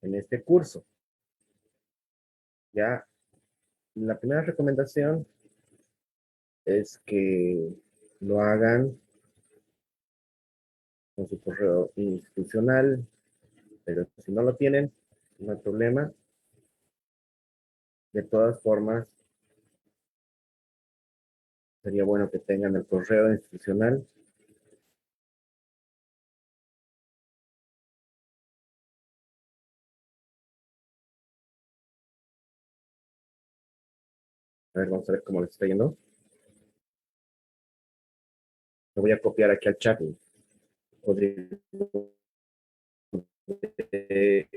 en este curso. Ya, la primera recomendación es que lo hagan con su correo institucional, pero si no lo tienen, no hay problema. De todas formas, sería bueno que tengan el correo institucional. A ver, vamos a ver cómo les está yendo. Lo voy a copiar aquí al chat. Podría, eh,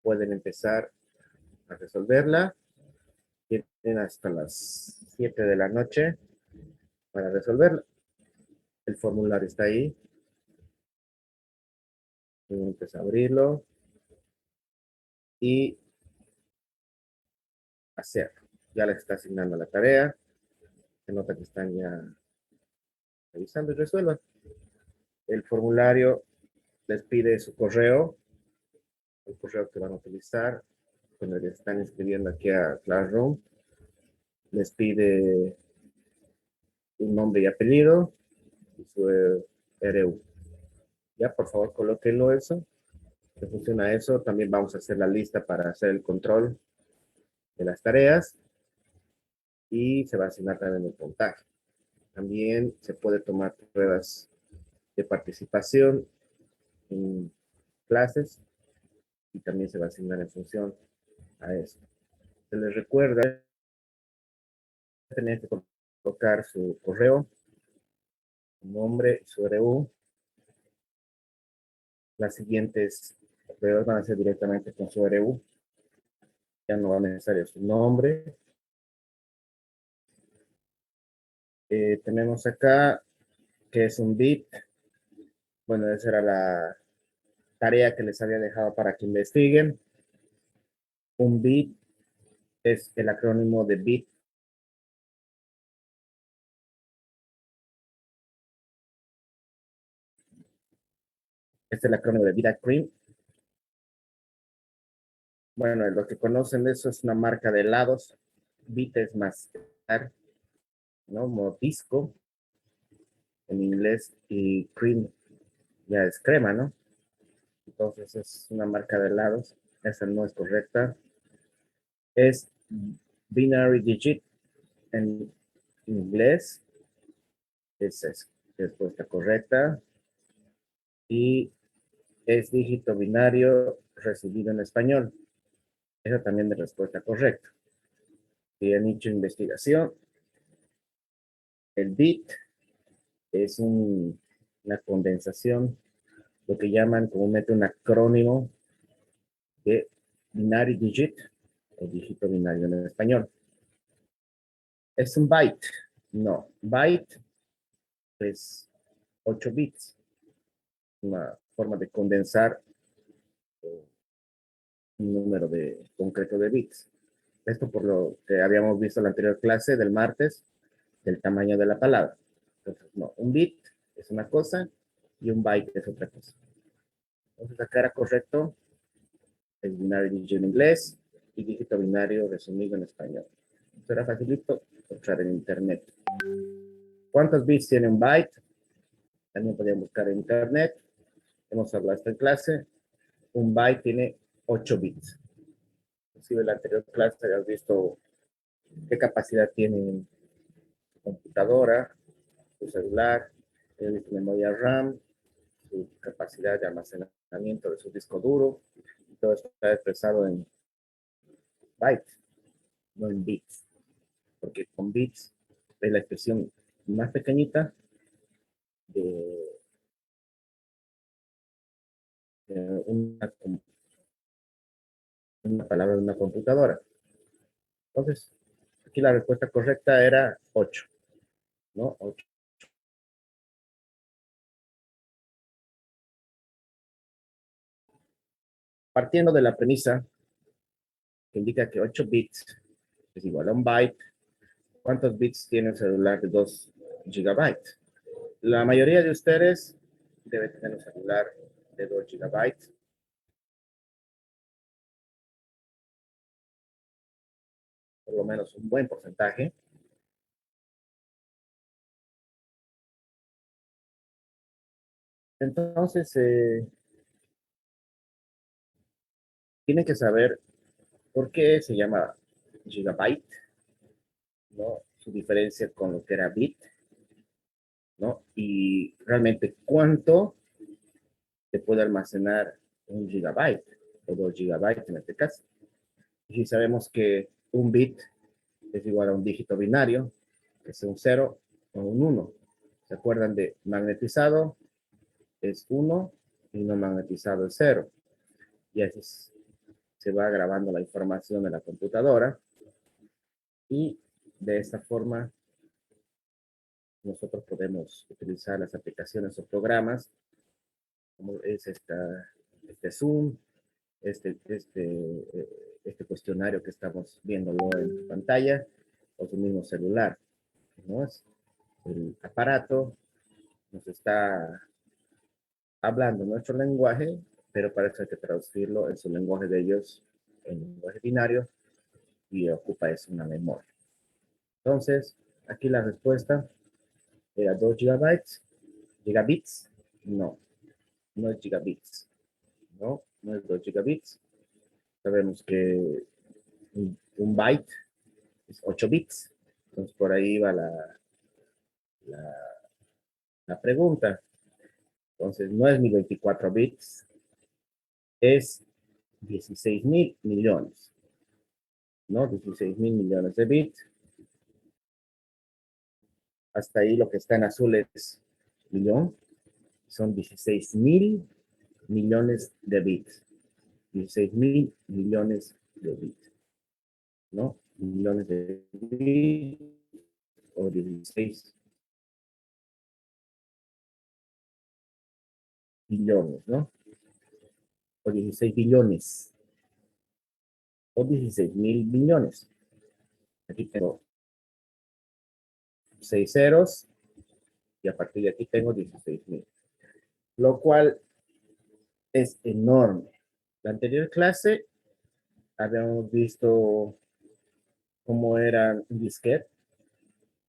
pueden empezar a resolverla. Tienen hasta las 7 de la noche para resolverla. El formulario está ahí. Tienen que abrirlo y hacerlo. Ya les está asignando la tarea. Se nota que están ya revisando y resuelvan. El formulario les pide su correo, el correo que van a utilizar cuando les están inscribiendo aquí a Classroom. Les pide un nombre y apellido y su RU. Ya, por favor, colóquenlo eso. Si funciona eso, también vamos a hacer la lista para hacer el control de las tareas y se va a asignar también el puntaje. También se puede tomar pruebas de participación en clases y también se va a asignar en función a eso. Se les recuerda tener que colocar su correo, su nombre, su RU. Las siguientes pruebas van a ser directamente con su RU. Ya no va a necesario su nombre. Tenemos acá que es un bit. Bueno, esa era la tarea que les había dejado para que investiguen. Un bit es el acrónimo de bit. Es el acrónimo de Vida Cream. Bueno, los que conocen eso es una marca de helados. Bit es mascar, ¿no? Mordisco en inglés y cream ya es crema, ¿no? Entonces es una marca de helados. Esa no es correcta. Es binary digit en inglés. Esa es respuesta correcta. Y es dígito binario recibido en español. Esa también es respuesta correcta. Si han hecho investigación, el bit es una condensación, lo que llaman comúnmente un acrónimo de binary digit, o dígito binario en español. ¿Es un byte? No. Byte es 8 bits, una forma de condensar un número concreto de bits. Esto por lo que habíamos visto en la anterior clase del martes, del tamaño de la palabra. Entonces, no, un bit es una cosa y un byte es otra cosa. Entonces, acá era correcto el binario digit en inglés y dígito binario resumido en español. Esto era facilito encontrar en internet. ¿Cuántos bits tiene un byte? También podían buscar en internet. Hemos hablado esta clase. Un byte tiene 8 bits. Inclusive en la anterior clase habías visto qué capacidad tiene su computadora, su celular, tiene su memoria RAM, su capacidad de almacenamiento de su disco duro. Y todo esto está expresado en bytes, no en bits. Porque con bits es la expresión más pequeñita de, de una palabra de una computadora. Entonces, aquí la respuesta correcta era 8, ¿no? 8. Partiendo de la premisa que indica que 8 bits es igual a un byte, ¿Cuántos bits tiene un celular de 2 gigabytes? La mayoría de ustedes debe tener un celular de 2 gigabytes. Por lo menos un buen porcentaje. Entonces, tienen que saber por qué se llama gigabyte, ¿no? Su diferencia con lo que era bit, ¿no? Y realmente cuánto se puede almacenar un gigabyte o 2 gigabytes en este caso. Y si sabemos que un bit es igual a un dígito binario, que es un 0 o un 1. ¿Se acuerdan de magnetizado? Es 1 y no magnetizado es 0. Y así se va grabando la información de la computadora y de esta forma nosotros podemos utilizar las aplicaciones o programas como es este Zoom, este cuestionario que estamos viéndolo en pantalla o su mismo celular, ¿no? El aparato nos está hablando nuestro lenguaje, pero para eso hay que traducirlo en su lenguaje de ellos, en lenguaje binario, y ocupa eso una memoria. Entonces, aquí la respuesta era 2 gigabytes, gigabits, no, no es gigabits, no, no es 2 gigabits. Sabemos que un byte es 8 bits, entonces por ahí va la, la pregunta. Entonces, no es ni 24 bits, es 16.000 millones, ¿no? 16.000 millones de bits. Hasta ahí lo que está en azul es millón. Son 16.000 millones de bits. 16.000 millones de bits, ¿no? Millones de bits o 16 billones, ¿no? O 16 billones o 16.000 millones. Aquí tengo 6 ceros y a partir de aquí tengo 16.000, lo cual es enorme. La anterior clase habíamos visto cómo era un disquete.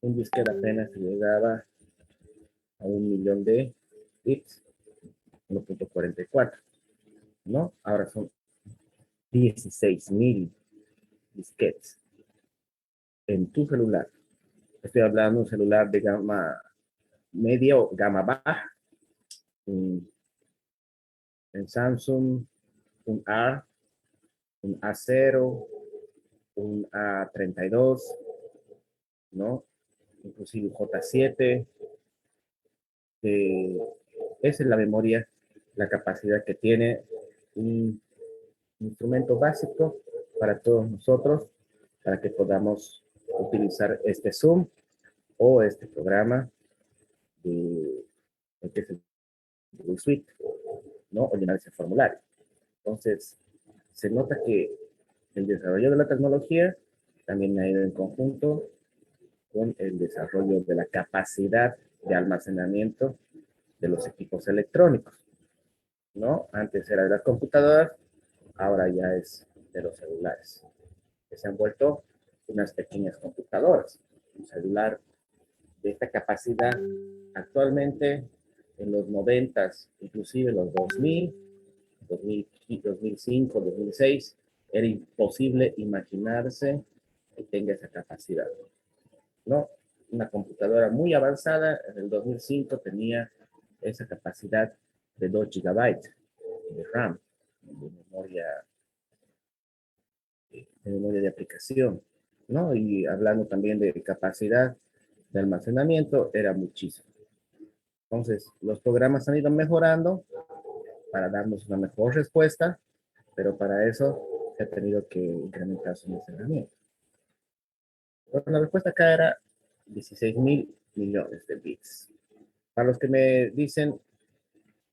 Un disquete apenas llegaba a 1 millón de bits, 1.44, ¿no? Ahora son 16.000 disquetes en tu celular. Estoy hablando de un celular de gama media o gama baja, en Samsung, un A, un A0, un A32, ¿no? Inclusive un J7. Esa es la memoria, la capacidad que tiene un instrumento básico para todos nosotros, para que podamos utilizar este Zoom o este programa de, que es el Google Suite, ¿no? O llenar ese formulario. Entonces, se nota que el desarrollo de la tecnología también ha ido en conjunto con el desarrollo de la capacidad de almacenamiento de los equipos electrónicos, ¿no? Antes era de las computadoras, ahora ya es de los celulares, que se han vuelto unas pequeñas computadoras. Un celular de esta capacidad actualmente en los 90s, inclusive en los 2005, 2006, era imposible imaginarse que tenga esa capacidad, ¿no? Una computadora muy avanzada en el 2005 tenía esa capacidad de 2 gigabytes de RAM, de memoria de aplicación, ¿no? Y hablando también de capacidad de almacenamiento, era muchísimo. Entonces, los programas han ido mejorando para darnos una mejor respuesta, pero para eso se ha tenido que incrementar su almacenamiento. Entonces, la respuesta acá era 16.000 millones de bits. Para los que me dicen,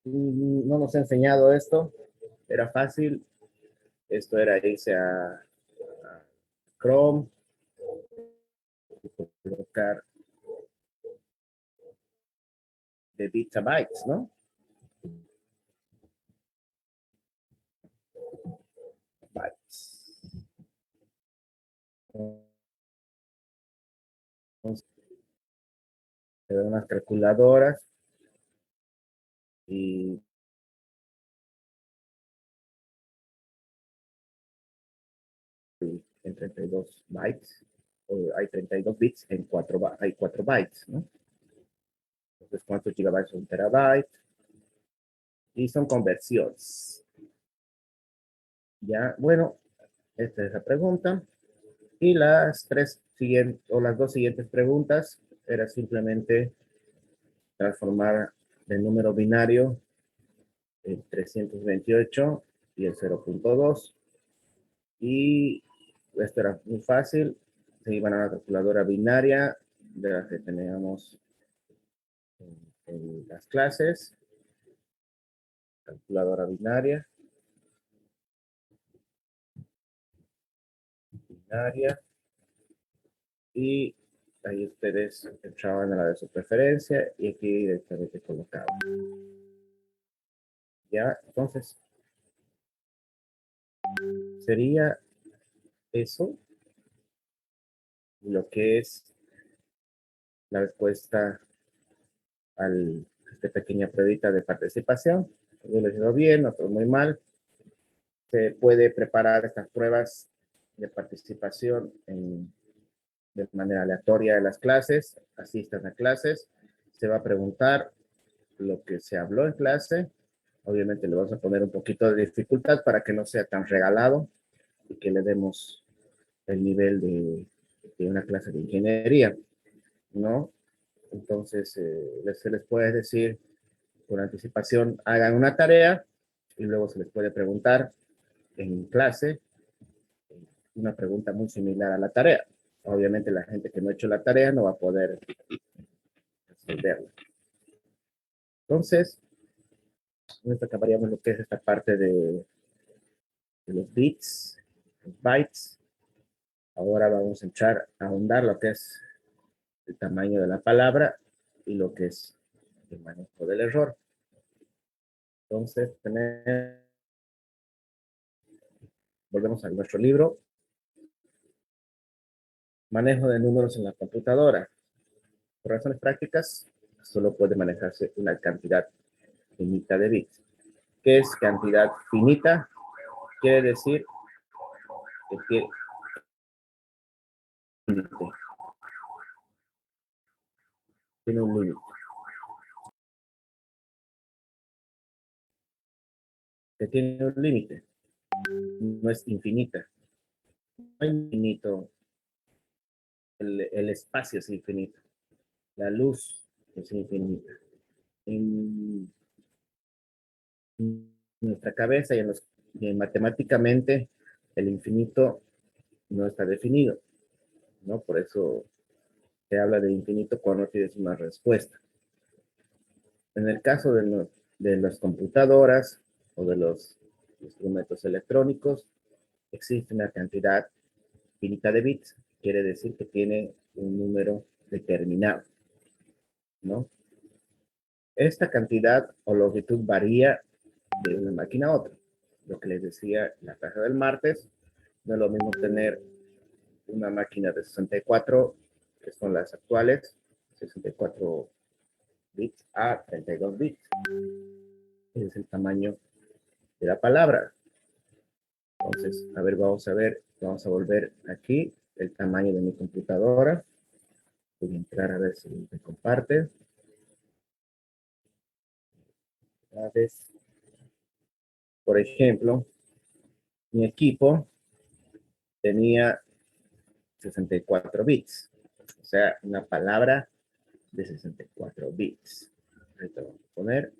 no nos ha enseñado esto, era fácil, esto era irse a Chrome, colocar de bits a bytes, ¿no? Bytes. Entonces, te dan unas calculadoras y en 32 bytes, o hay 32 bits en 4, hay 4 bytes, ¿no? Entonces, ¿cuántos gigabytes son un terabyte? Y son conversiones. Ya, bueno, esta es la pregunta. Y las tres siguientes, o las dos siguientes preguntas, era simplemente transformar el número binario el 328 y el 0.2. Y esto era muy fácil. Se iban a la calculadora binaria de la que teníamos en las clases. Calculadora binaria. Binaria. Y ahí ustedes entraban a la de su preferencia y aquí directamente colocaban. Ya, entonces, sería eso lo que es la respuesta a esta pequeña pruebita de participación. Yo les digo bien, otros muy mal. Se puede preparar estas pruebas de participación de manera aleatoria de las clases, asistan a clases, se va a preguntar lo que se habló en clase, obviamente le vamos a poner un poquito de dificultad para que no sea tan regalado y que le demos el nivel de una clase de ingeniería, ¿no? Entonces, se les puede decir con anticipación, hagan una tarea y luego se les puede preguntar en clase una pregunta muy similar a la tarea. Obviamente la gente que no ha hecho la tarea no va a poder resolverla. Entonces, con esto acabaríamos lo que es esta parte de los bits, los bytes. Ahora vamos a entrar a ahondar lo que es el tamaño de la palabra y lo que es el manejo del error. Entonces, volvemos a nuestro libro. Manejo de números en la computadora. Por razones prácticas, solo puede manejarse una cantidad finita de bits. ¿Qué es cantidad finita? Quiere decir que tiene un límite. Que tiene un límite. No es infinita. No es infinito. El espacio es infinito. La luz es infinita. En nuestra cabeza y matemáticamente el infinito no está definido, ¿no? Por eso se habla de infinito cuando tienes una respuesta. En el caso de las computadoras o de los instrumentos electrónicos, existe una cantidad finita de bits, quiere decir que tiene un número determinado, ¿no? Esta cantidad o longitud varía de una máquina a otra. Lo que les decía en la clase del martes, no es lo mismo tener una máquina de 64, que son las actuales, 64 bits a 32 bits. Ese es el tamaño de la palabra. Entonces, a ver, vamos a volver aquí, el tamaño de mi computadora. Voy a entrar a ver si me comparte. Por ejemplo, mi equipo tenía 64 bits. O sea, una palabra de 64 bits. Ahorita vamos a poner.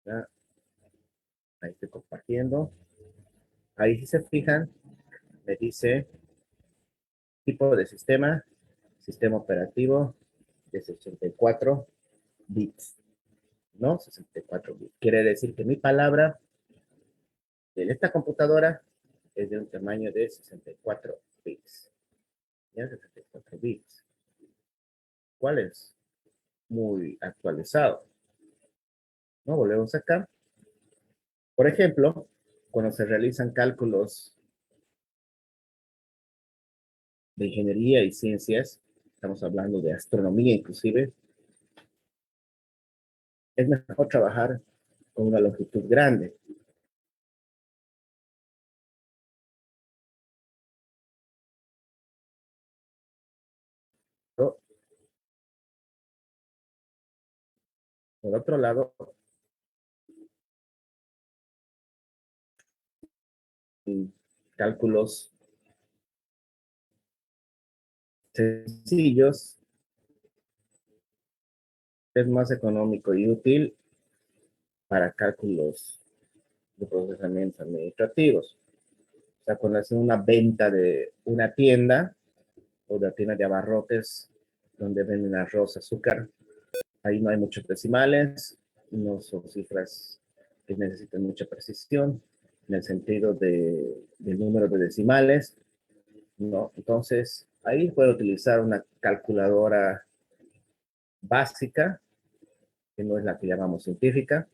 ¿Ya? Ahí estoy compartiendo. Ahí si se fijan, me dice tipo de sistema, sistema operativo de 64 bits. ¿No? 64 bits. Quiere decir que mi palabra en esta computadora es de un tamaño de 64 bits. ya 64 bits. ¿Cuál es? Muy actualizado. ¿No? Volvemos acá. Por ejemplo, cuando se realizan cálculos de ingeniería y ciencias, estamos hablando de astronomía inclusive, es mejor trabajar con una longitud grande. ¿No? Por otro lado, cálculos sencillos es más económico y útil para cálculos de procesamientos administrativos. O sea, cuando hacen una venta de una tienda o de tienda de abarrotes donde venden arroz, azúcar, ahí no hay muchos decimales, no son cifras que necesitan mucha precisión en el sentido del número de decimales, ¿no? Entonces, ahí puede utilizar una calculadora básica, que no es la que llamamos científica.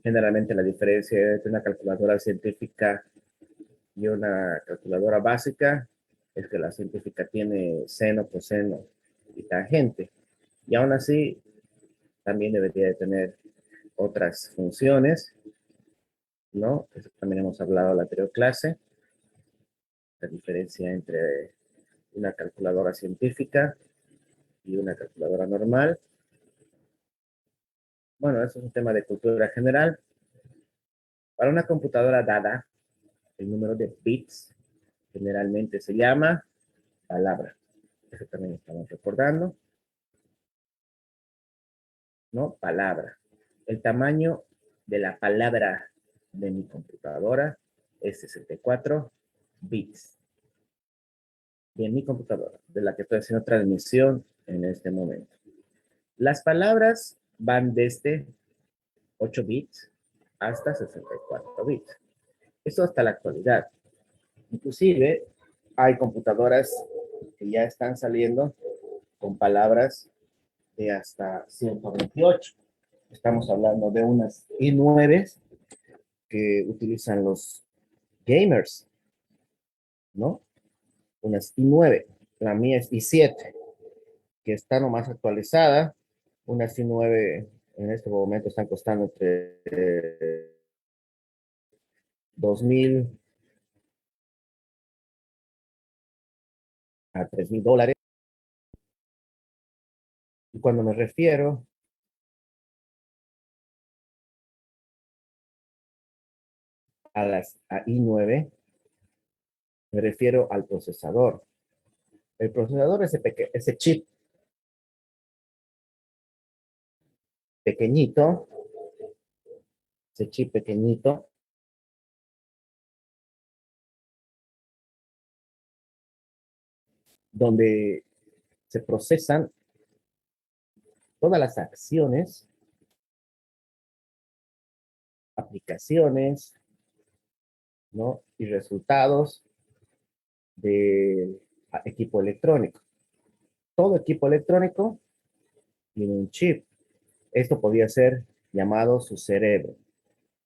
Generalmente la diferencia entre una calculadora científica y una calculadora básica es que la científica tiene seno, coseno y tangente. Y aún así, también debería de tener otras funciones, ¿no? Eso también hemos hablado en la anterior clase, la diferencia entre una calculadora científica y una calculadora normal. Bueno, eso es un tema de cultura general. Para una computadora dada, el número de bits generalmente se llama palabra. Eso también estamos recordando, ¿no? Palabra. El tamaño de la palabra de mi computadora es 64 bits. De mi computadora, de la que estoy haciendo transmisión en este momento. Las palabras van desde 8 bits hasta 64 bits. Eso hasta la actualidad. Inclusive hay computadoras que ya están saliendo con palabras de hasta 128. Estamos hablando de unas i9 que utilizan los gamers, ¿no? Unas i9. La mía es i7, que está nomás actualizada. Unas i9 en este momento están costando entre 2,000 a $3,000. Y cuando me refiero a las i9, me refiero al procesador. El procesador es ese chip pequeñito, ese chip pequeñito, donde se procesan todas las acciones, aplicaciones, ¿no? Y resultados del equipo electrónico. Todo equipo electrónico tiene un chip. Esto podía ser llamado su cerebro,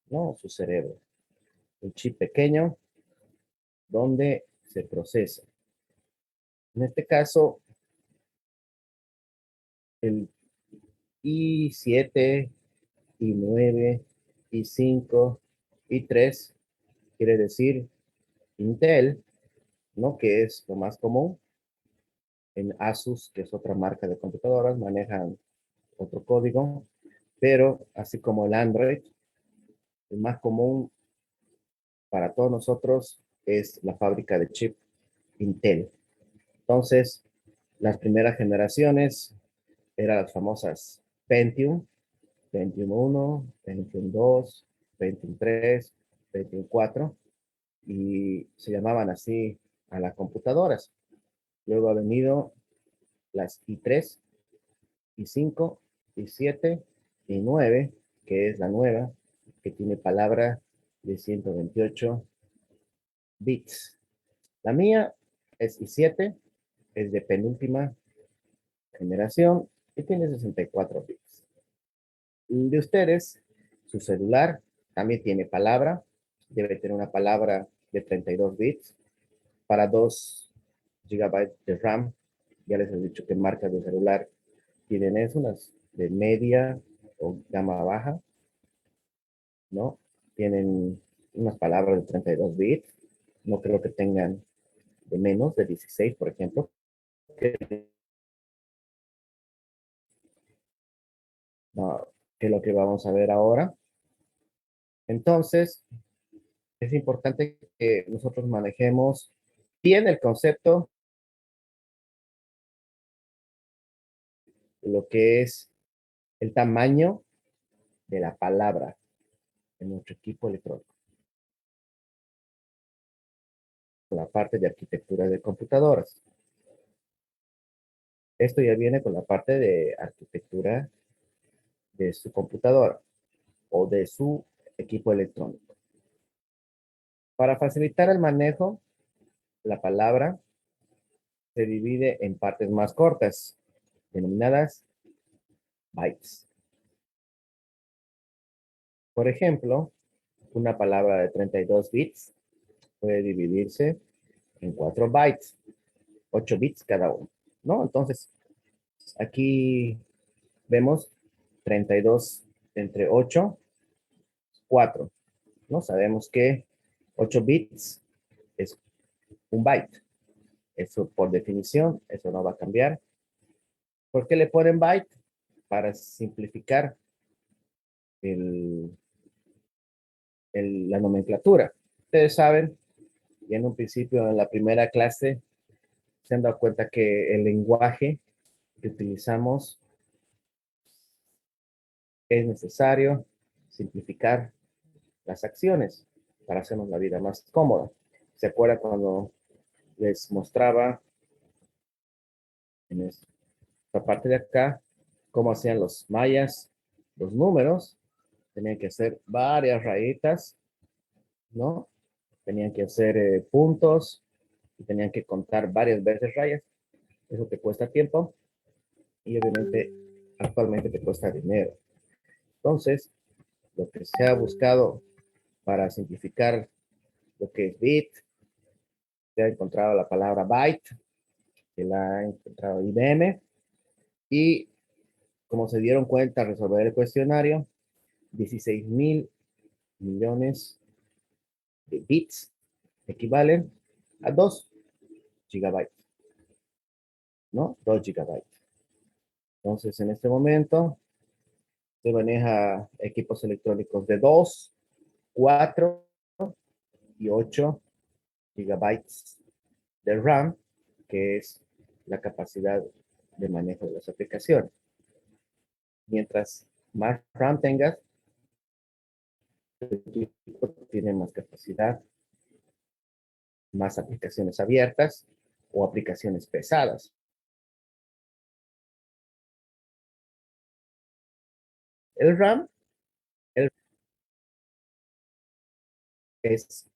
¿no? Su cerebro. Un chip pequeño donde se procesa. En este caso, el i7, i9, i5, i3 quiere decir Intel, ¿no? Que es lo más común. En Asus, que es otra marca de computadoras, manejan otro código, pero así como el Android, el más común para todos nosotros es la fábrica de chip Intel. Entonces, las primeras generaciones eran las famosas Pentium, Pentium 1, Pentium 2, Pentium 3, Pentium 4, y se llamaban así a las computadoras. Luego ha venido las i3, i5, i7, i9, que es la nueva, que tiene palabra de 128 bits. La mía es i7, es de penúltima generación y tiene 64 bits. De ustedes, su celular también tiene palabra, debe tener una palabra de 32 bits para 2 gigabytes de RAM. Ya les he dicho que marcas de celular tienen eso, unas de media o gama baja, ¿no? Tienen unas palabras de 32 bits, no creo que tengan de menos de 16, por ejemplo, no, que es lo que vamos a ver ahora. Entonces, es importante que nosotros manejemos bien el concepto de lo que es el tamaño de la palabra en nuestro equipo electrónico. La parte de arquitectura de computadoras. Esto ya viene con la parte de arquitectura de su computadora o de su equipo electrónico. Para facilitar el manejo, la palabra se divide en partes más cortas, denominadas bytes. Por ejemplo, una palabra de 32 bits puede dividirse en 4 bytes, 8 bits cada uno, ¿no? Entonces, aquí vemos 32 entre 8, 4, ¿no? Sabemos que 8 bits es un byte. Eso por definición, eso no va a cambiar. ¿Por qué le ponen byte? Para simplificar el, la nomenclatura. Ustedes saben, y en un principio en la primera clase se han dado cuenta que el lenguaje que utilizamos es necesario simplificar las acciones para hacernos la vida más cómoda. ¿Se acuerdan cuando les mostraba en esta parte de acá cómo hacían los mayas los números? Tenían que hacer varias rayitas, ¿no? Tenían que hacer puntos y tenían que contar varias veces rayas. Eso te cuesta tiempo y obviamente actualmente te cuesta dinero. Entonces, lo que se ha buscado para simplificar lo que es bit, se ha encontrado la palabra byte, que la ha encontrado IBM, y como se dieron cuenta al resolver el cuestionario, 16.000 millones de bits equivalen a 2 gigabytes, ¿no? 2 gigabytes. Entonces, en este momento, se maneja equipos electrónicos de 2, 4 y 8 gigabytes de RAM, que es la capacidad de manejo de las aplicaciones. Mientras más RAM tengas, el equipo tiene más capacidad, más aplicaciones abiertas o aplicaciones pesadas. El RAM el es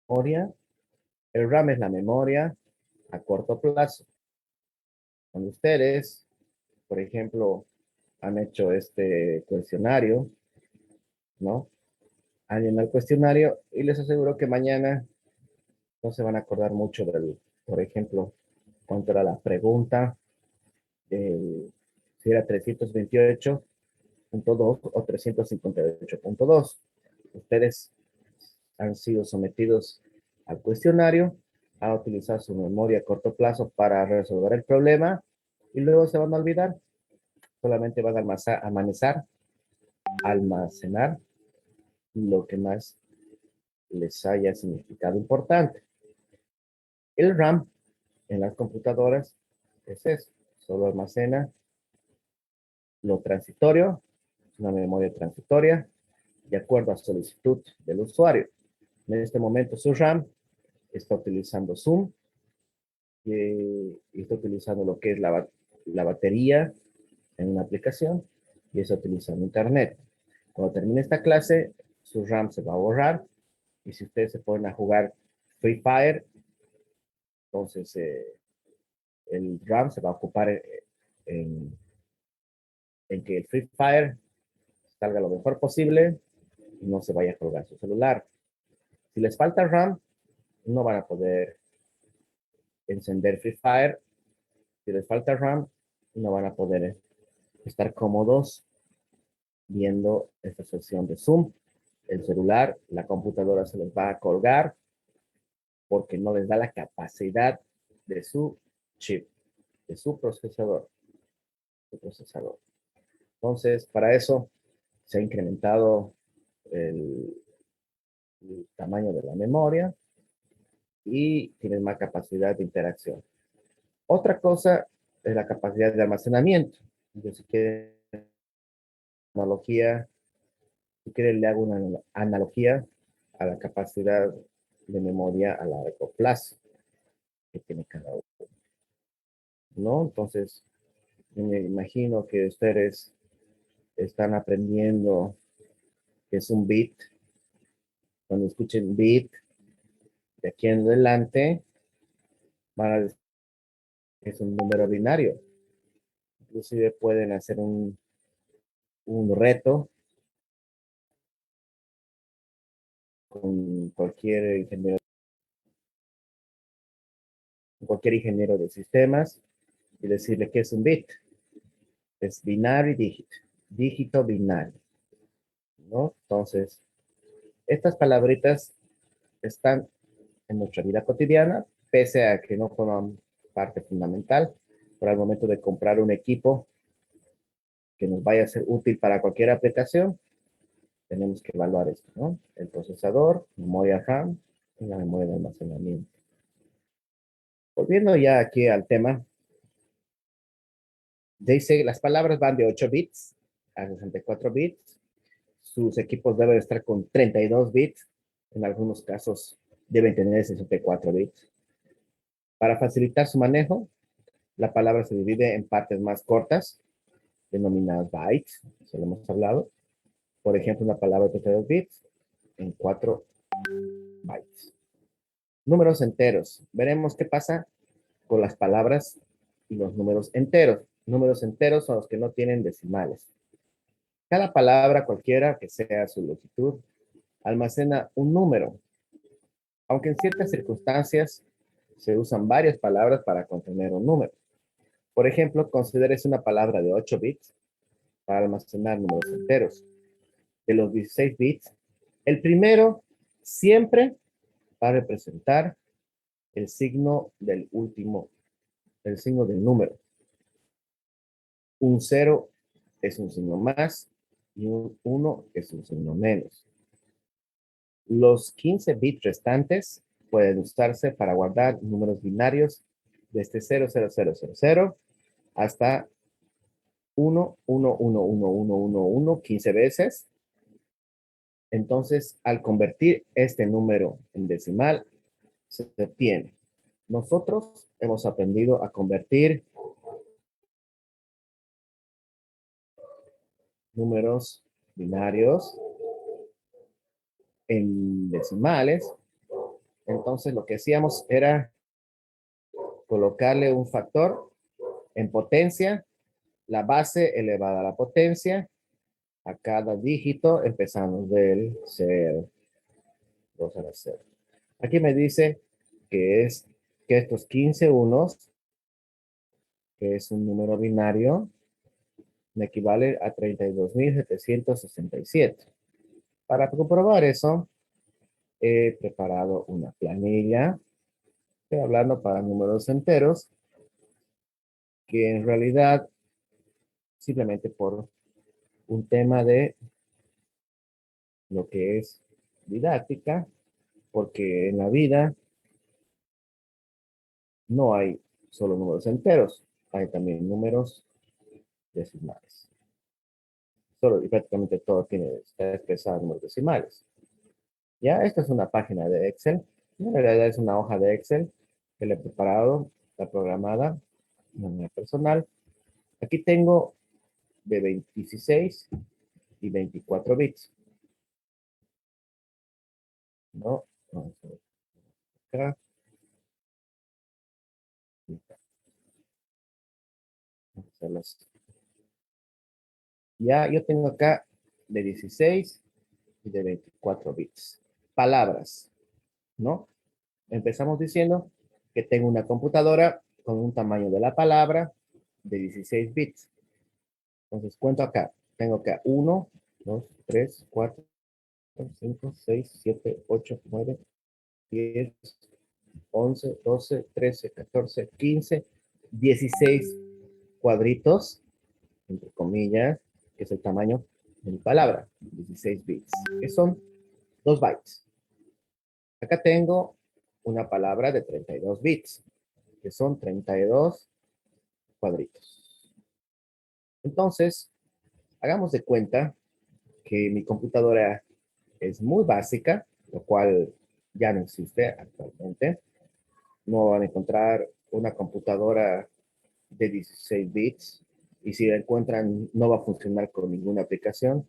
memoria. El RAM es la memoria a corto plazo. Cuando ustedes, por ejemplo, han hecho este cuestionario, ¿no? Han llenado el cuestionario y les aseguro que mañana no se van a acordar mucho del, por ejemplo, cuánto era la pregunta, si era 328.2 o 358.2. Ustedes han sido sometidos al cuestionario, a utilizar su memoria a corto plazo para resolver el problema y luego se van a olvidar. Solamente van a almacenar lo que más les haya significado importante. El RAM en las computadoras es eso, solo almacena lo transitorio, es una memoria transitoria, de acuerdo a solicitud del usuario. En este momento su RAM está utilizando Zoom y está utilizando lo que es la batería en una aplicación y está utilizando Internet. Cuando termine esta clase, su RAM se va a borrar Y si ustedes se ponen a jugar Free Fire, entonces el RAM se va a ocupar en, en que el Free Fire salga lo mejor posible y no se vaya a colgar su celular. Si les falta RAM, no van a poder encender Free Fire. Si les falta RAM, no van a poder estar cómodos viendo esta sesión de Zoom. El celular, la computadora se les va a colgar porque no les da la capacidad de su chip, de su procesador. Entonces, para eso se ha incrementado el, el tamaño de la memoria y tienen más capacidad de interacción. Otra cosa es la capacidad de almacenamiento. Yo si quieren analogía, si quieren le hago una analogía a la capacidad de memoria a largo plazo que tiene cada uno, ¿no? Entonces, me imagino que ustedes están aprendiendo qué es un bit. Cuando escuchen bit, de aquí en adelante, van a decir que es un número binario. Inclusive pueden hacer un reto con cualquier ingeniero de sistemas y decirle que es un bit. Es binario y dígito binario, ¿no? Entonces, estas palabritas están en nuestra vida cotidiana, pese a que no forman parte fundamental. Pero al momento de comprar un equipo que nos vaya a ser útil para cualquier aplicación, tenemos que evaluar esto, ¿no? El procesador, memoria RAM y la memoria de almacenamiento. Volviendo ya aquí al tema, dice, las palabras van de 8 bits a 64 bits. Sus equipos deben estar con 32 bits. En algunos casos deben tener 64 bits. Para facilitar su manejo, la palabra se divide en partes más cortas, denominadas bytes, eso lo hemos hablado. Por ejemplo, una palabra de 32 bits en 4 bytes. Números enteros. Veremos qué pasa con las palabras y los números enteros. Números enteros son los que no tienen decimales. Cada palabra, cualquiera que sea su longitud, almacena un número, aunque en ciertas circunstancias se usan varias palabras para contener un número. Por ejemplo, considérese una palabra de 8 bits para almacenar números enteros. De los 16 bits, el primero siempre va a representar el signo del último, el signo del número. Un 0 es un signo más y un 1 es un signo menos. Los 15 bits restantes pueden usarse para guardar números binarios desde 00000 hasta 1, 15 veces. Entonces, al convertir este número en decimal, se obtiene. Nosotros hemos aprendido a convertir números binarios en decimales. Entonces, lo que hacíamos era colocarle un factor en potencia, la base elevada a la potencia, a cada dígito, empezamos del 0, 2 a la 0. Aquí me dice que estos 15 unos, que es un número binario, me equivale a 32.767. Para comprobar eso, he preparado una planilla, estoy hablando para números enteros, que en realidad, simplemente por un tema de lo que es didáctica, porque en la vida no hay solo números enteros, hay también números decimales. Solo y prácticamente todo tiene está expresado en números decimales. Ya, esta es una página de Excel. En realidad es una hoja de Excel que le he preparado, está programada de manera personal. Aquí tengo de 16 y 24 bits. ¿no? Vamos a ver acá. Vamos a hacerlas. Ya yo tengo acá de 16 y de 24 bits. Palabras, ¿no? Empezamos diciendo que tengo una computadora con un tamaño de la palabra de 16 bits. Entonces cuento acá. Tengo acá 1, 2, 3, 4, 5, 6, 7, 8, 9, 10, 11, 12, 13, 14, 15, 16 cuadritos, entre comillas, que es el tamaño de mi palabra, 16 bits, que son 2 bytes. Acá tengo una palabra de 32 bits, que son 32 cuadritos. Entonces, hagamos de cuenta que mi computadora es muy básica, lo cual ya no existe actualmente. No van a encontrar una computadora de 16 bits y si la encuentran no va a funcionar con ninguna aplicación,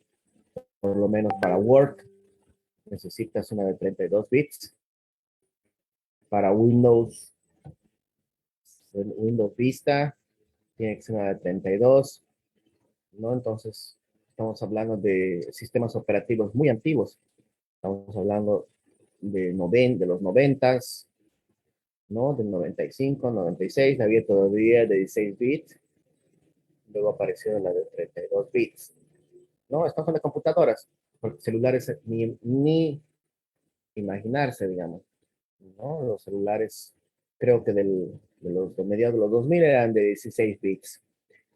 por lo menos para Word necesitas una de 32 bits, para Windows Vista tiene que ser una de 32, ¿no? Entonces estamos hablando de sistemas operativos muy antiguos, estamos hablando de los 90s, ¿no? Del 95, 96, había todavía de 16 bits, luego apareció la de 32 bits. No, estas son las computadoras, porque celulares ni imaginarse, digamos, ¿no? Los celulares, creo que de mediados de los 2000 eran de 16 bits.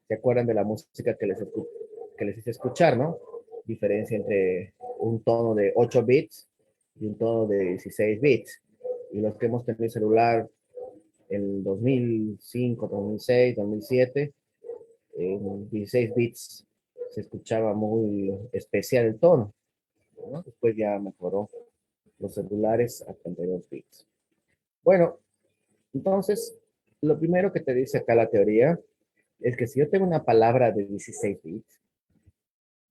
¿Se acuerdan de la música que les hice escuchar, no? Diferencia entre un tono de 8 bits y un tono de 16 bits. Y los que hemos tenido celular en 2005, 2006, 2007, en 16 bits se escuchaba muy especial el tono, ¿no? Después ya mejoró los celulares a 32 bits. Bueno, entonces, lo primero que te dice acá la teoría es que si yo tengo una palabra de 16 bits,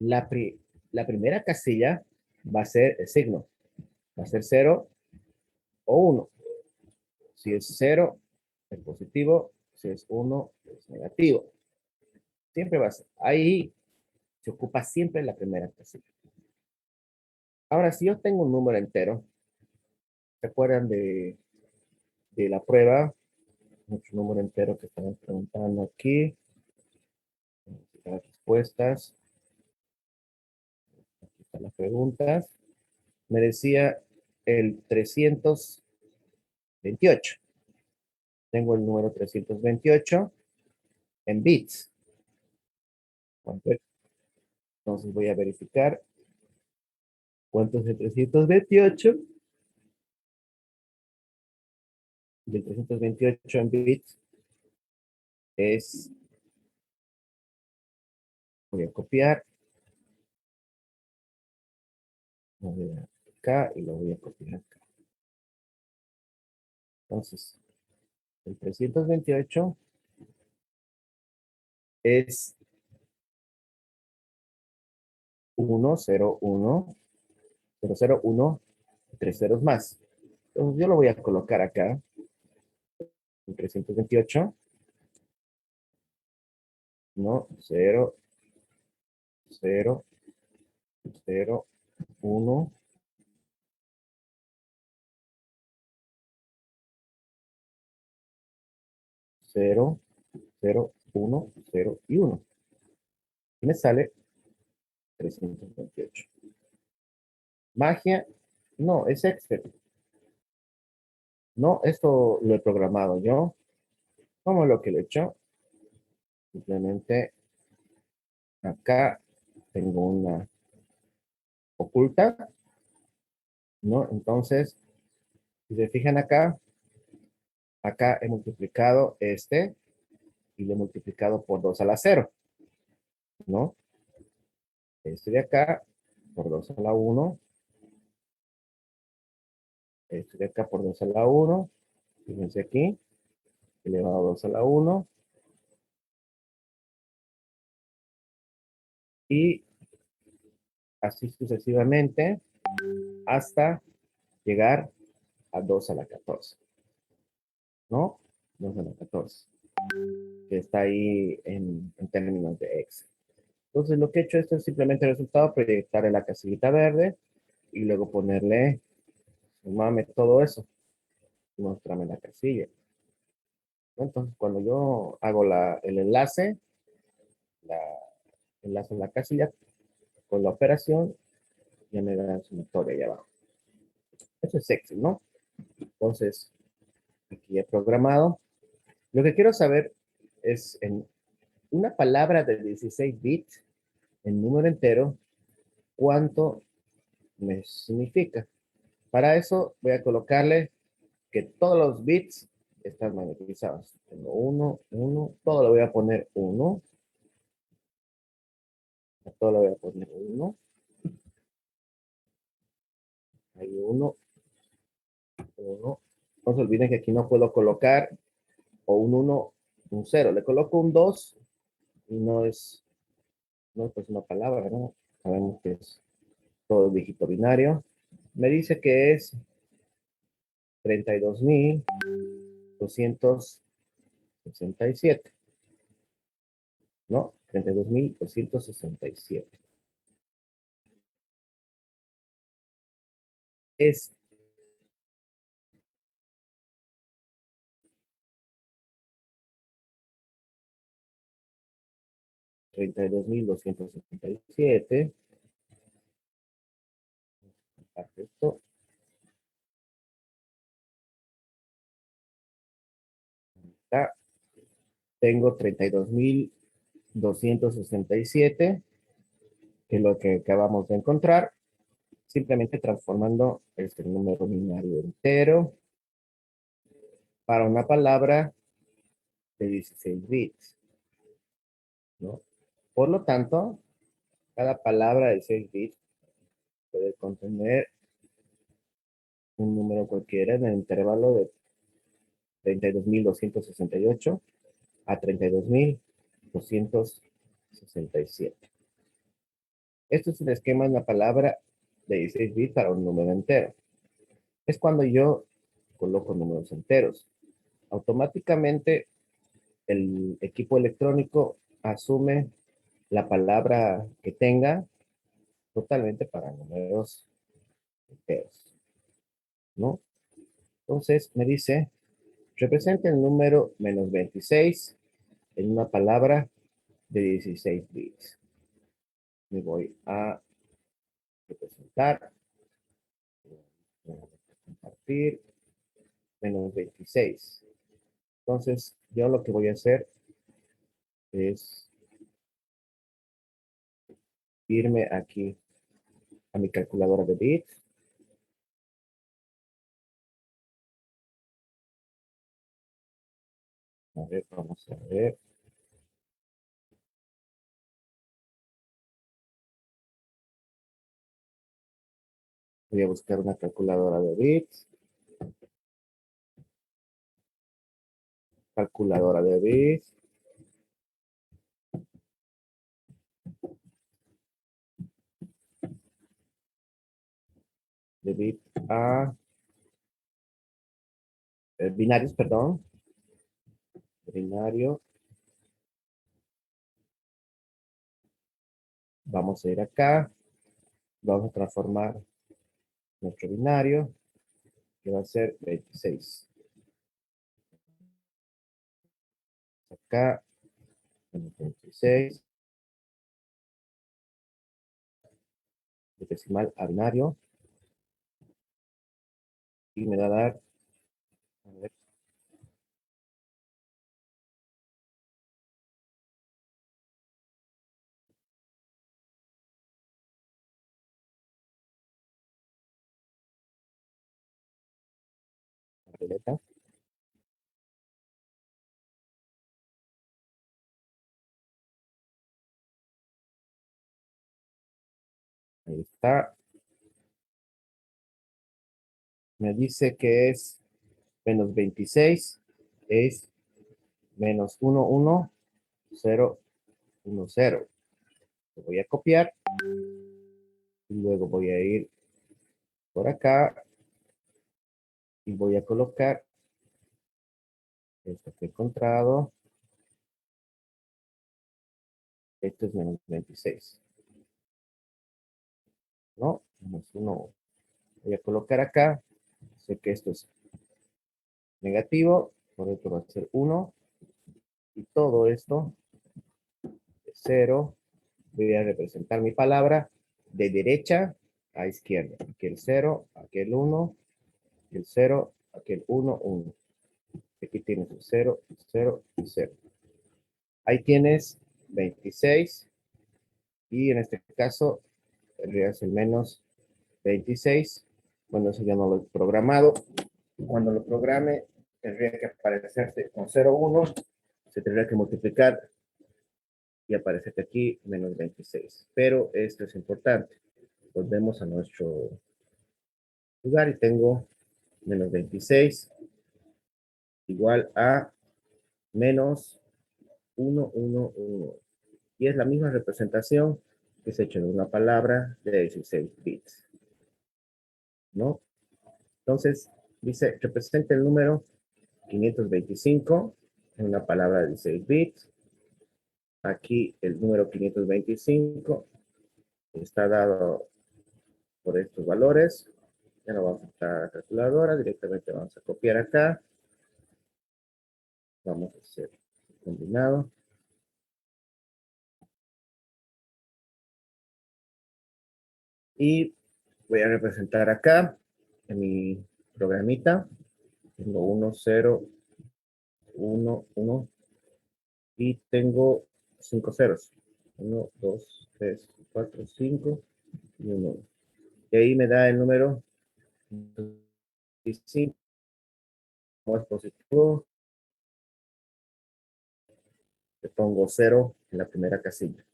la, pri- la primera casilla va a ser el signo, va a ser 0 o 1. Si es 0, es positivo, si es 1, es negativo. Siempre va a ser. Ahí se ocupa siempre la primera casilla. Ahora, si yo tengo un número entero, ¿se acuerdan de la prueba? Mucho número entero que están preguntando aquí. Las respuestas, aquí están las preguntas. Me decía el 328. Tengo el número 328 en bits. Entonces voy a verificar cuánto es el 328. Y el 328 en bits es, voy a copiar, voy a acá y lo voy a copiar acá. Entonces, el 328 es 1, 0, 1, 0, 0, 1, 3 ceros más. Entonces yo lo voy a colocar acá, el 328, ¿no? 0, 0, 0, 1, 0, 0, 1, 0 y 1. Y me sale 328. Magia, no, es Excel. No, esto lo he programado yo. ¿Cómo lo que lo he hecho? Simplemente acá tengo una oculta, ¿no? Entonces, si se fijan acá, acá he multiplicado este y lo he multiplicado por 2 a la 0, ¿no? Este de acá por 2 a la 1, este de acá por 2 a la 1, fíjense aquí, elevado a 2 a la 1, y así sucesivamente hasta llegar a 2 a la 14. ¿No? 2 a la 14. Que está ahí en términos de Excel. Entonces lo que he hecho esto es simplemente el resultado, proyectar en la casillita verde y luego ponerle, sumame todo eso, y mostrarme la casilla. Entonces cuando yo hago el enlace, la, enlace en la casilla con la operación, ya me da su sumatoria ahí abajo. Eso es Excel, ¿no? Entonces, aquí he programado. Lo que quiero saber es en una palabra de 16 bits, en número entero, ¿cuánto me significa? Para eso voy a colocarle que todos los bits están magnetizados. Tengo 1, 1, todo lo voy a poner 1. A todo lo voy a poner 1. Hay 1, 1. No se olviden que aquí no puedo colocar o un 1, un 0. Le coloco un 2 y no es pues una palabra, ¿no? Sabemos que es todo dígito binario. Me dice que es 32.267, ¿no? 32.267. Es 32.267. Esto. Acá tengo 32.267, que es lo que acabamos de encontrar, simplemente transformando este número binario entero para una palabra de 16 bits, ¿no? Por lo tanto, cada palabra de 6 bits puede contener un número cualquiera en el intervalo de 32.268 a 32.267. Esto es un esquema de una palabra de 16 bits para un número entero. Es cuando yo coloco números enteros. Automáticamente el equipo electrónico asume la palabra que tenga totalmente para números enteros, ¿no? Entonces me dice, representa el número menos 26 en una palabra de 16 bits. Me voy a representar, compartir, menos 26. Entonces, yo lo que voy a hacer es irme aquí a mi calculadora de bits. A ver, vamos a ver. Voy a buscar una calculadora de bits. Calculadora de bits. De bits a binarios, perdón. Binario. Vamos a ir acá. Vamos a transformar nuestro binario, que va a ser 26. Acá, 26. De decimal a binario. Y me va a dar, a ver, la ruleta. Ahí está. Me dice que es menos 26. Es menos 11010. Lo voy a copiar y luego voy a ir por acá y voy a colocar esto que he encontrado. Esto es menos 26. ¿No? Menos 1. Voy a colocar acá. Sé que esto es negativo. Por esto va a ser 1. Y todo esto es 0. Voy a representar mi palabra de derecha a izquierda. Aquí el 0, aquí el 1, el 0, aquí el 1, 1. Aquí tienes el 0, 0 y 0. Ahí tienes 26 y en este caso tendrías el menos 26. Bueno, eso ya no lo he programado. Cuando lo programe tendría que aparecerte con 0, 1. Se tendría que multiplicar y aparecerte aquí menos 26. Pero esto es importante. Volvemos a nuestro lugar y tengo menos 26 igual a menos 1, 1, 1. Y es la misma representación que se ha hecho en una palabra de 16 bits, ¿no? Entonces, dice, representa el número 525 en una palabra de 16 bits. Aquí el número 525 está dado por estos valores. Ya no vamos a usar la calculadora, directamente vamos a copiar acá. Vamos a hacer combinado. Y voy a representar acá en mi programita. Tengo 1, 0, 1, 1 y tengo 5 ceros. 1, 2, 3, 4, 5 y 1. Y ahí me da el número 25. Como es positivo, le pongo 0 en la primera casilla,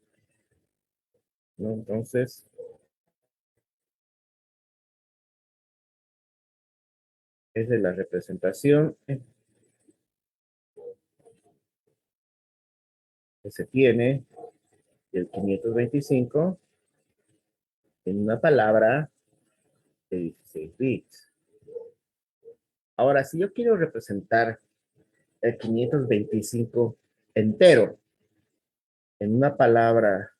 ¿no? Entonces, esa es la representación que se tiene del 525 en una palabra de 16 bits. Ahora, si yo quiero representar el 525 entero en una palabra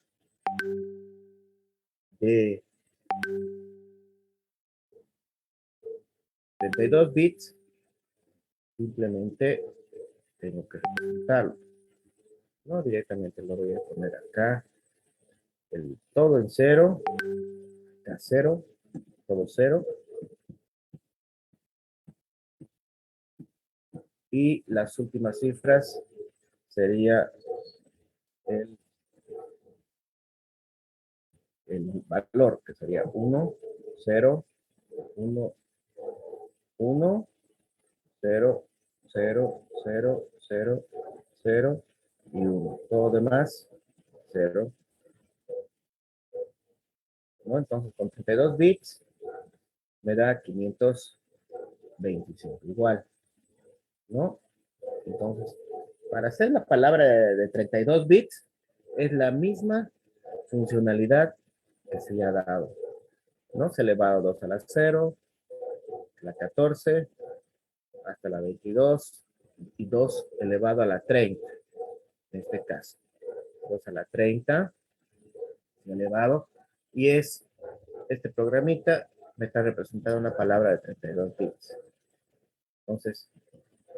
de 32 bits, simplemente tengo que representarlo. No, directamente lo voy a poner acá. Todo en 0, acá 0, todo 0. Y las últimas cifras sería el, el valor, que sería 1, 0, 1, 1, 0, 0, 0, 0, 0 y 1. Todo demás, 0. ¿No? Entonces, con 32 bits me da 525. Igual, ¿no? Entonces, para hacer la palabra de 32 bits, es la misma funcionalidad que se le ha dado, ¿no? Se le va a 2 a la 0, la 14, hasta la 22 y 2 elevado a la 30, en este caso. 2 a la 30 elevado, y es este programita me está representando una palabra de 32 bits. Entonces,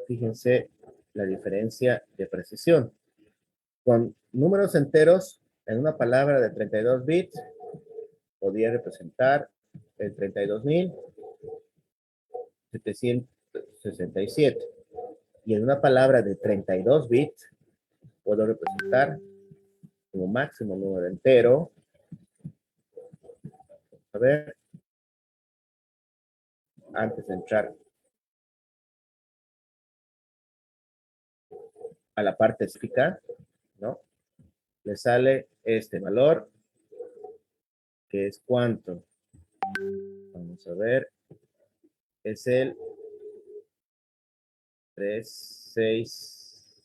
fíjense la diferencia de precisión. Con números enteros, en una palabra de 32 bits, podía representar el 32.767. Y en una palabra de 32 bits, puedo representar como máximo número entero. A ver, antes de entrar a la parte específica, ¿no? Le sale este valor, que es cuánto. Vamos a ver, es el 3, 6,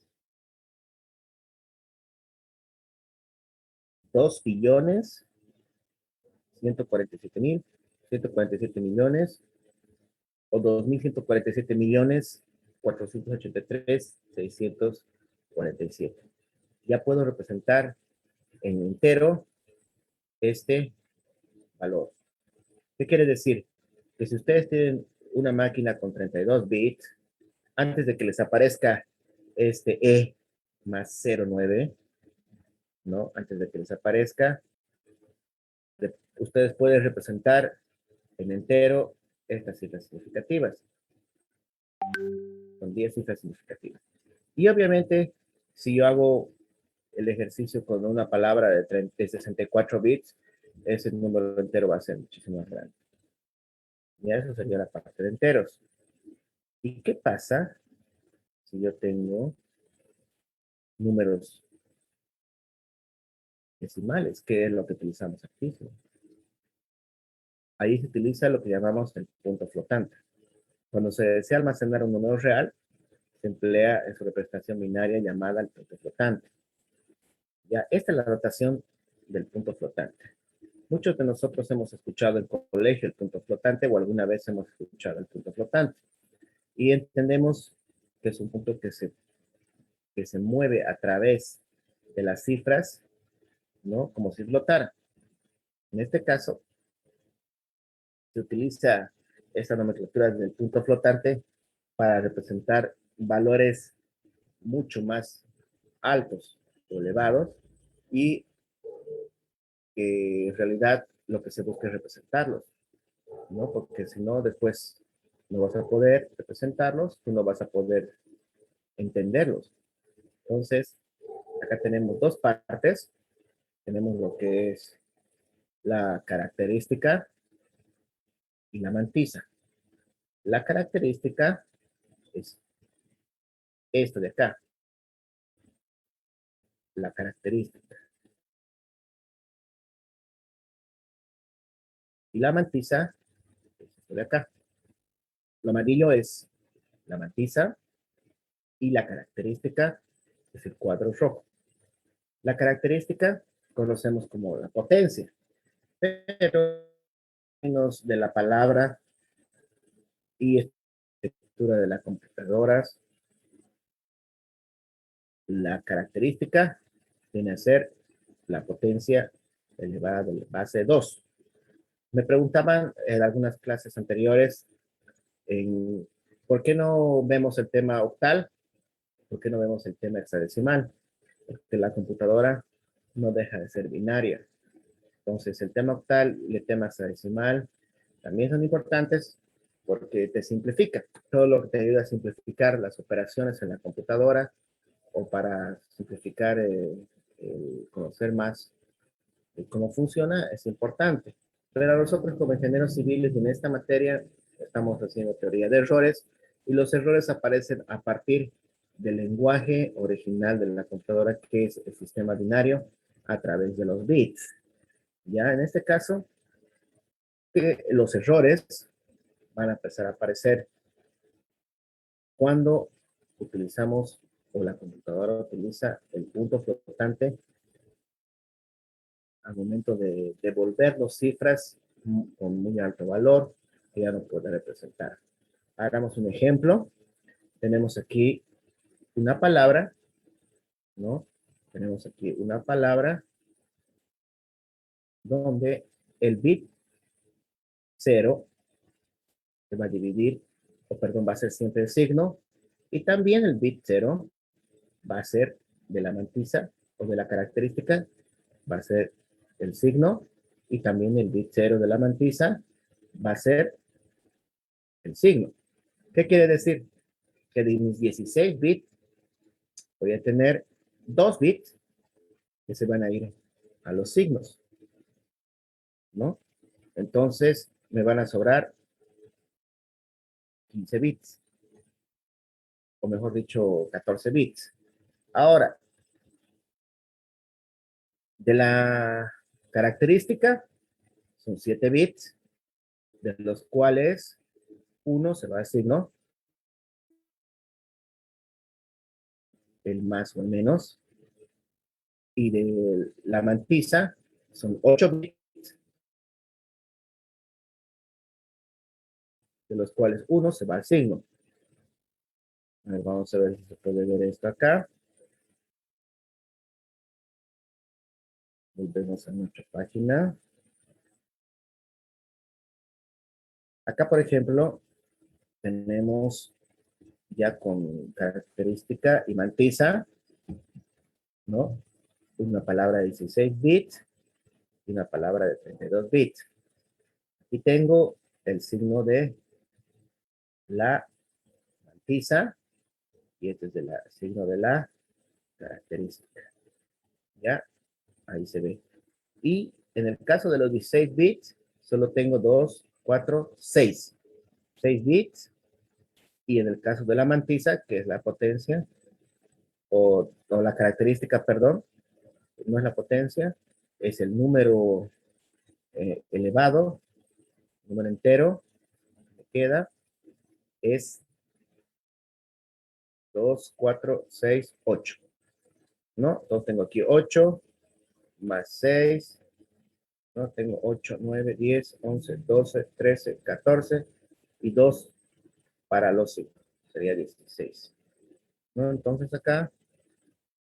2 billones, 147 mil, 147 millones, o 2.147.483.647. Ya puedo representar en entero este valor. ¿Qué quiere decir? Que si ustedes tienen una máquina con 32 bits, antes de que les aparezca este E más 09, ¿no? Antes de que les aparezca, ustedes pueden representar en entero estas cifras significativas. Son 10 cifras significativas. Y obviamente, si yo hago el ejercicio con una palabra de 64 bits, ese número entero va a ser muchísimo más grande. Y eso sería la parte de enteros. ¿Y qué pasa si yo tengo números decimales? ¿Qué es lo que utilizamos aquí? Ahí se utiliza lo que llamamos el punto flotante. Cuando se desea almacenar un número real, se emplea en su representación binaria llamada el punto flotante. Ya, esta es la notación del punto flotante. Muchos de nosotros hemos escuchado en colegio el punto flotante o alguna vez hemos escuchado el punto flotante. Y entendemos que es un punto que se mueve a través de las cifras, ¿no? Como si flotara. En este caso, se utiliza esta nomenclatura del punto flotante para representar valores mucho más altos o elevados y que en realidad lo que se busca es representarlos, ¿no? Porque si no, después no vas a poder representarlos, tú no vas a poder entenderlos. Entonces, acá tenemos dos partes. Tenemos lo que es la característica y la mantisa. La característica es esto de acá, la característica. Y la mantisa es esto de acá. Lo amarillo es la mantisa y la característica es el cuadro rojo. La característica conocemos como la potencia, pero menos de la palabra y estructura de las computadoras, la característica viene a ser la potencia elevada de la base 2. Me preguntaban en algunas clases anteriores en por qué no vemos el tema octal, por qué no vemos el tema hexadecimal, porque la computadora no deja de ser binaria. Entonces, el tema octal y el tema hexadecimal también son importantes porque te simplifica. Todo lo que te ayuda a simplificar las operaciones en la computadora o para simplificar, conocer más cómo funciona es importante. Pero nosotros como ingenieros civiles en esta materia estamos haciendo teoría de errores y los errores aparecen a partir del lenguaje original de la computadora que es el sistema binario a través de los bits. Ya en este caso, que los errores van a empezar a aparecer cuando utilizamos o la computadora utiliza el punto flotante al momento de devolvernos cifras con muy alto valor que ya no puede representar. Hagamos un ejemplo. Tenemos aquí una palabra, ¿no? Tenemos aquí una palabra donde el bit 0 se va a dividir, o perdón, va a ser siempre el signo, y también el bit 0 va a ser de la mantisa o de la característica, va a ser el signo, y también el bit 0 de la mantisa va a ser el signo. ¿Qué quiere decir? Que de mis 16 bits voy a tener 2 bits que se van a ir a los signos, ¿no? Entonces me van a sobrar 15 bits, o mejor dicho, 14 bits. Ahora, de la característica, son 7 bits, de los cuales uno se va a decir, ¿no? El más o el menos. Y de la mantisa son 8 bits. de los cuales uno se va al signo. A ver, vamos a ver si se puede ver esto acá. Volvemos a nuestra página. Acá, por ejemplo, tenemos ya con característica y matiza, ¿no? Una palabra de 16 bits y una palabra de 32 bits. Aquí tengo el signo de la matiza y este es el signo de la característica. ¿Ya? Ahí se ve. Y en el caso de los 16 bits, solo tengo 2, 4, 6. 6 bits. Y en el caso de la mantisa, que es la potencia, o la característica, perdón, no es la potencia, es el número elevado, número entero, que queda, es 2, 4, 6, 8. ¿No? Entonces tengo aquí 8 más 6, ¿no? Tengo 8, 9, 10, 11, 12, 13, 14 y 2 para los 5. Sería 16. ¿No? Entonces acá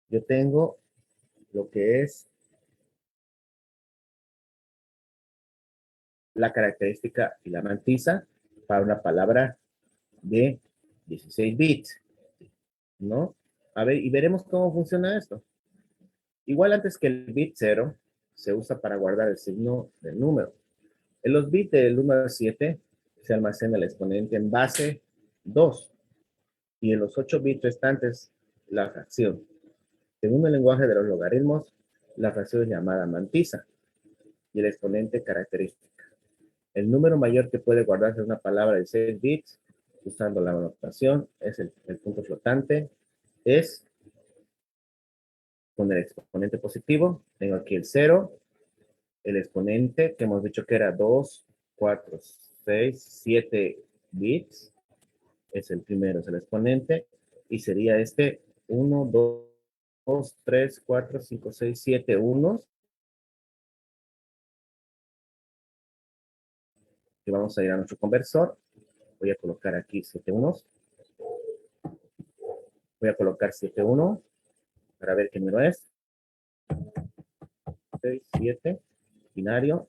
yo tengo lo que es la característica y la mantisa para una palabra de 16 bits, ¿no? A ver, y veremos cómo funciona esto. Igual antes que el bit 0, se usa para guardar el signo del número. En los bits del número 7 se almacena el exponente en base 2 y en los 8 bits restantes la fracción. Según el lenguaje de los logaritmos, la fracción es llamada mantisa y el exponente característica. El número mayor que puede guardarse en una palabra de 6 bits usando la notación es el punto flotante, es con el exponente positivo. Tengo aquí el 0, el exponente que hemos dicho que era 2, 4, 6, 7 bits. Es el primero, es el exponente. Y sería este 1, 2, 3, 4, 5, 6, 7 unos. Y vamos a ir a nuestro conversor. Voy a colocar aquí 7 unos. Voy a colocar 7 1 para ver qué número es. 6, 7, binario,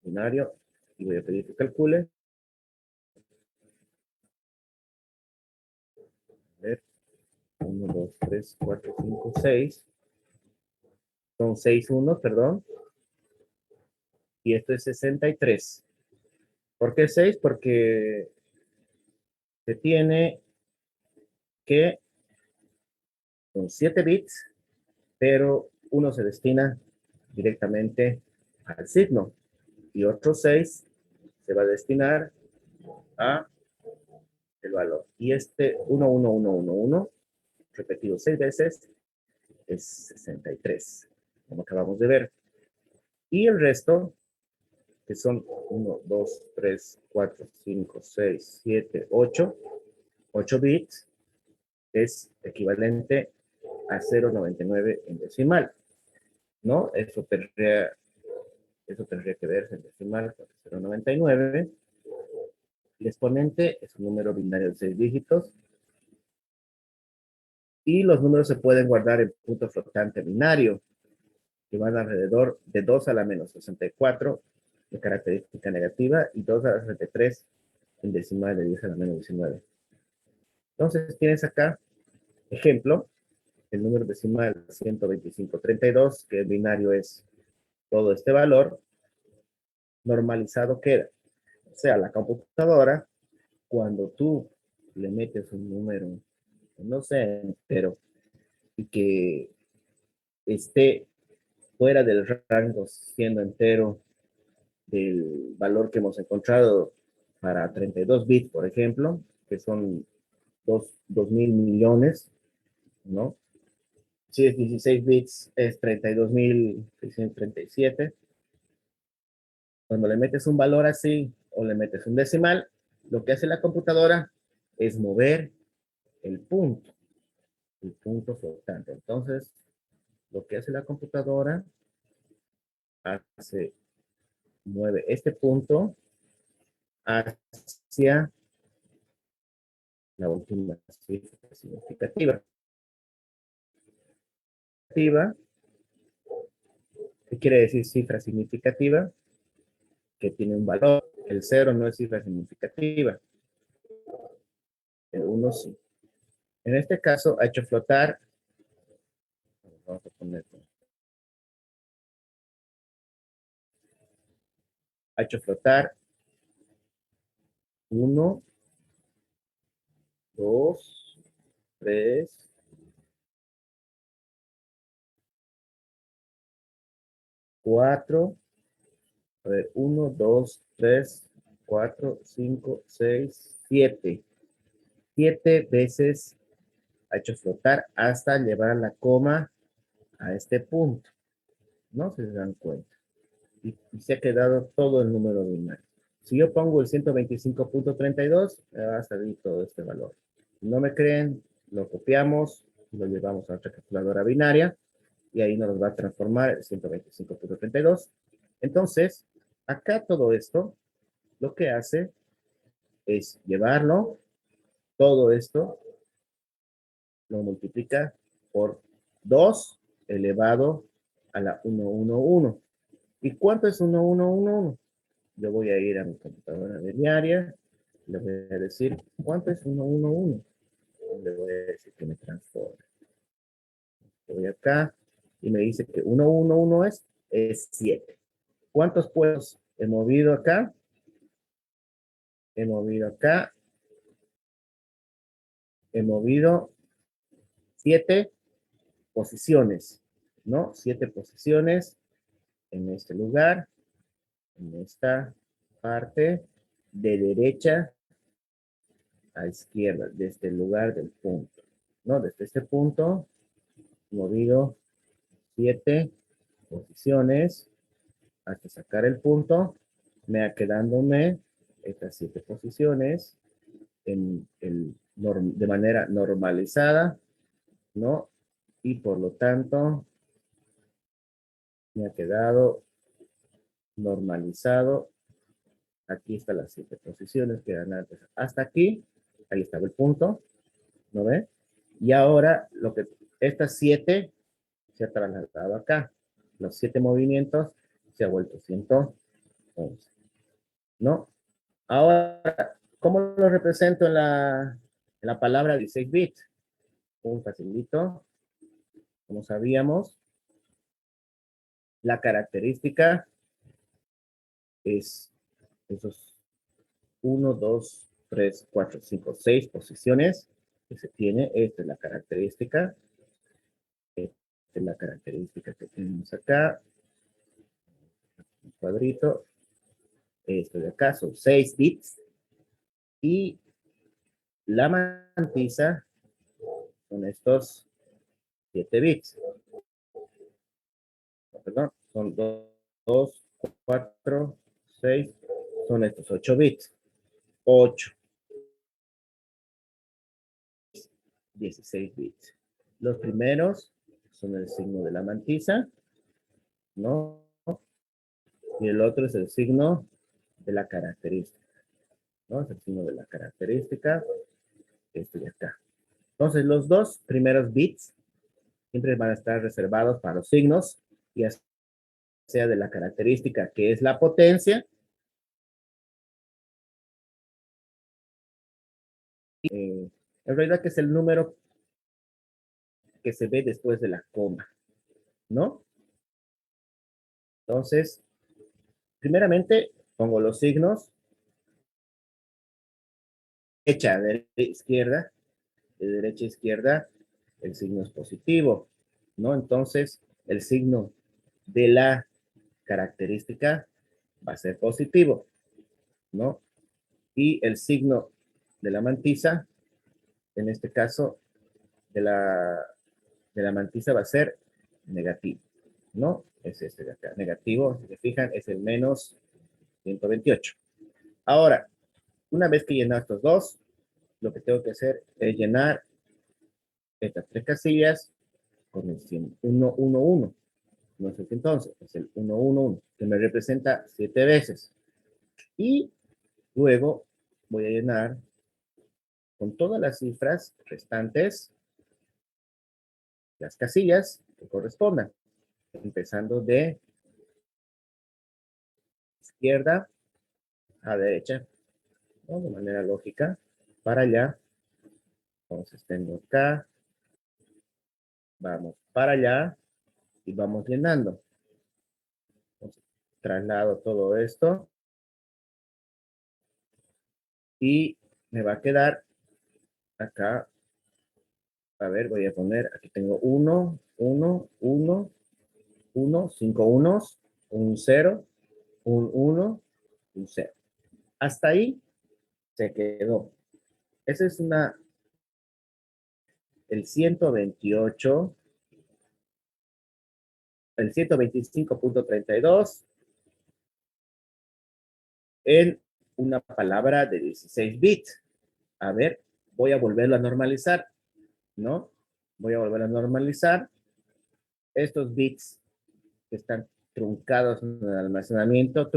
binario. Y voy a pedir que calcule. A ver, 1, 2, 3, 4, 5, 6. Son 6 unos, perdón. Y esto es 63. ¿Por qué 6? Porque se tiene que son 7 bits, pero uno se destina directamente al signo y otro 6 se va a destinar a el valor. Y este 1, 1, 1, 1, 1, repetido 6 veces, es 63, como acabamos de ver. Y el resto, que son 1, 2, 3, 4, 5, 6, 7, 8, 8 bits, es equivalente a 0,99 en decimal, ¿no? Eso tendría que verse en decimal, 0,99. El exponente es un número binario de 6 dígitos y los números se pueden guardar en punto flotante binario, que van alrededor de 2 a la menos 64 de característica negativa y 2 a la 63 en decimal de 10 a la menos 19. Entonces tienes acá, ejemplo, el número decimal 12532, que el binario es todo este valor, normalizado queda. O sea, la computadora, cuando tú le metes un número, no sé, pero y que esté fuera del rango siendo entero del valor que hemos encontrado para 32 bits, por ejemplo, que son 2.000 millones, ¿no? Si es 16 bits, es 32.637. Cuando le metes un valor así o le metes un decimal, lo que hace la computadora es mover el punto flotante. Entonces, lo que hace la computadora mueve este punto hacia la última cifra significativa. ¿Qué quiere decir cifra significativa? Que tiene un valor. El 0 no es cifra significativa. El 1 sí. En este caso ha hecho flotar. Vamos a poner. Ha hecho flotar 1, 2, 3, 4. A ver, 1, 2, 3, 4, 5, 6, 7. 7 veces ha hecho flotar hasta llevar la coma a este punto. No se dan cuenta. Y se ha quedado todo el número binario. Si yo pongo el 125.32, me va a salir todo este valor. Si no me creen, lo copiamos, lo llevamos a otra calculadora binaria y ahí nos va a transformar el 125.32. Entonces, acá todo esto, lo que hace es llevarlo, todo esto, lo multiplica por 2 elevado a la 111. ¿Y cuánto es 1111? Yo voy a ir a mi computadora binaria, le voy a decir, ¿cuánto es 111? Le voy a decir que me transforme. Voy acá y me dice que 111 es 7. ¿Cuántos puestos he movido acá? He movido acá. He movido 7 posiciones, ¿no? 7 posiciones en este lugar, en esta parte de derecha a izquierda, desde el lugar del punto, ¿no? Desde este punto, movido 7 posiciones hasta sacar el punto, me ha quedándome estas 7 posiciones de manera normalizada, ¿no? Y por lo tanto, me ha quedado normalizado. Aquí están las 7 posiciones que eran antes. Hasta aquí, ahí estaba el punto, ¿no ve? Y ahora, estas 7 se ha trasladado acá. Los 7 movimientos se ha vuelto 111, ¿no? Ahora, ¿cómo lo represento en la palabra 16 bits? Un facilito. Como sabíamos, la característica es esos 1, 2, 3, 4, 5, 6 posiciones que se tiene. Esta es la característica. Esta es la característica que tenemos acá. Un cuadrito. Esto de acá son 6 bits. Y la mantiza son estos 7 bits. No, perdón, son 2, 4, 6, son estos 8 bits. 8, 16 bits. Los primeros son el signo de la mantiza, ¿no? Y el otro es el signo de la característica, ¿no? Es el signo de la característica, este de acá. Entonces, los dos primeros bits siempre van a estar reservados para los signos, ya sea de la característica que es la potencia, en realidad que es el número que se ve después de la coma, ¿no? Entonces, primeramente pongo los signos, derecha, izquierda, de derecha a izquierda, el signo es positivo, ¿no? Entonces, el signo de la característica va a ser positivo, ¿no? Y el signo de la mantiza, en este caso, de la mantiza va a ser negativo, ¿no? Es este de acá, negativo, si se fijan, es el menos 128. Ahora, una vez que lleno estos dos, lo que tengo que hacer es llenar estas 3 casillas con el 111. No es entonces, es el 111, que me representa 7 veces. Y Luego voy a llenar con todas las cifras restantes las casillas que correspondan, empezando de izquierda a derecha, ¿no? De manera lógica, para allá. Entonces tengo acá, vamos para allá y vamos llenando. Entonces, traslado todo esto y me va a quedar acá. A ver, voy a poner, aquí tengo 1, 1, 1, 1, 5 unos, un 0, un 1, un 0. Hasta ahí se quedó. Esa es el 128, el 125.32 en una palabra de 16 bits. A ver, voy a volverlo a normalizar, ¿no? Voy a volver a normalizar estos bits que están truncados en el almacenamiento,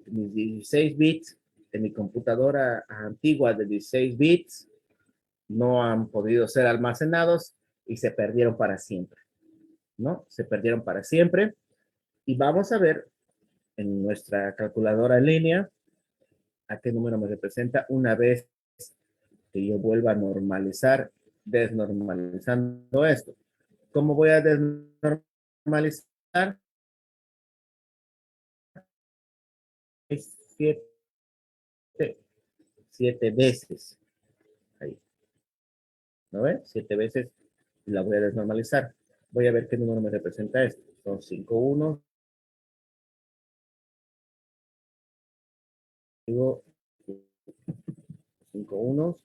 mis 16 bits en mi computadora antigua de 16 bits no han podido ser almacenados y se perdieron para siempre, ¿no? Se perdieron para siempre. Y vamos a ver en nuestra calculadora en línea a qué número me representa una vez que yo vuelva a normalizar, desnormalizando esto. ¿Cómo voy a desnormalizar? Siete, siete veces. Ahí, ¿no ve? 7 veces la voy a desnormalizar. Voy a ver qué número me representa esto. Son 5 unos. Digo 5 unos,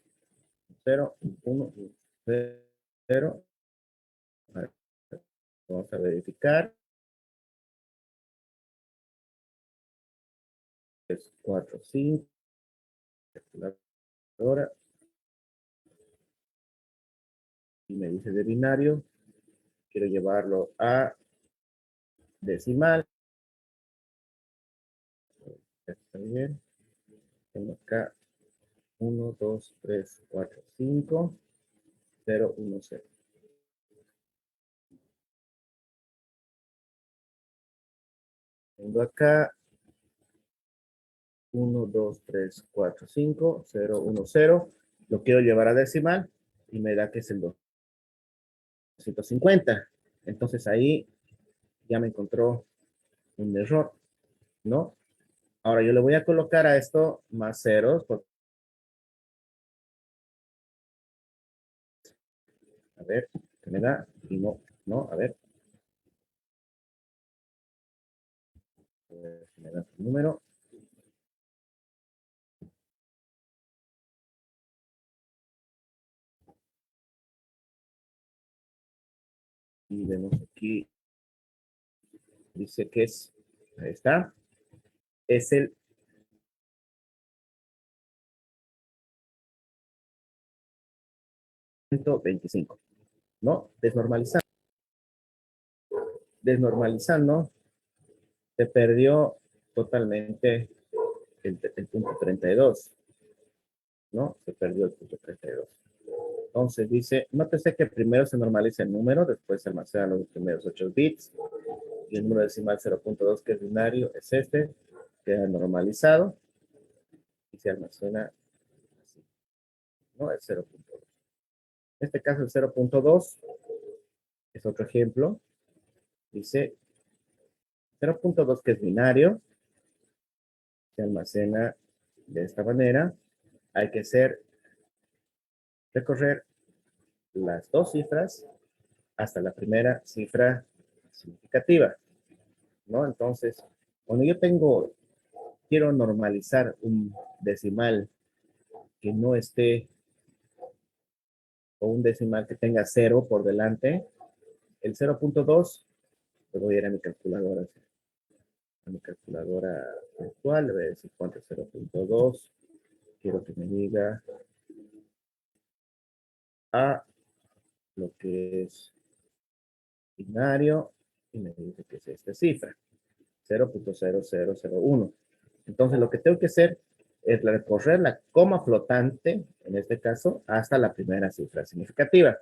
0, 1, 0. Vamos a verificar. 3, 4, 5. Ahora, y me dice de binario. Quiero llevarlo a decimal. Está bien. Tengo acá 1, 2, 3, 4, 5, 0, 1, 0. Tengo acá 1, 2, 3, 4, 5, 0, 1, 0. Lo quiero llevar a decimal y me da que es el 250. Entonces ahí ya me encontró un error, ¿no? Ahora yo le voy a colocar a esto más ceros. A ver, ¿qué me da? Y no, no, a ver. Me da un número. Y vemos aquí, dice que es, ahí está, es el 125, ¿no? Desnormalizando, se perdió totalmente el punto 32, ¿no? Se perdió el punto 32. Entonces dice, nótese que primero se normaliza el número, después se almacenan los primeros 8 bits, y el número decimal 0.2, que es binario, es este, queda normalizado, y se almacena así, ¿no? El 0.2. En este caso el 0.2 es otro ejemplo, dice 0.2 que es binario, se almacena de esta manera, hay que recorrer las dos cifras hasta la primera cifra significativa, ¿no? Entonces, cuando yo quiero normalizar un decimal que no esté, o un decimal que tenga 0 por delante, el 0.2, le voy a ir a mi calculadora virtual, le voy a decir cuánto es 0.2, quiero que me diga a lo que es binario, y me dice que es esta cifra. 0.0001. Entonces lo que tengo que hacer es recorrer la coma flotante, en este caso, hasta la primera cifra significativa.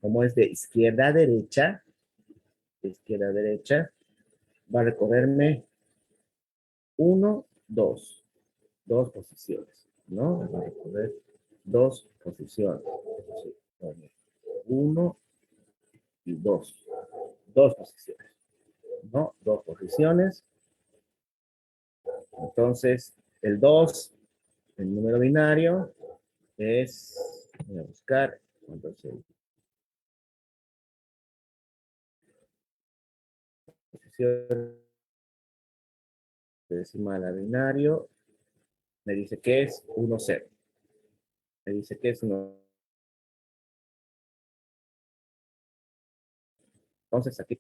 Como es de izquierda a derecha, va a recorrerme 1, 2, dos posiciones, ¿no? Va a recorrer dos posiciones. 1 y 2. Dos posiciones, ¿no? Dos posiciones. Entonces, el 2, el número binario, es, voy a buscar, entonces, posición decimal a binario, me dice que es 1, 0. Me dice que es 1. Entonces, aquí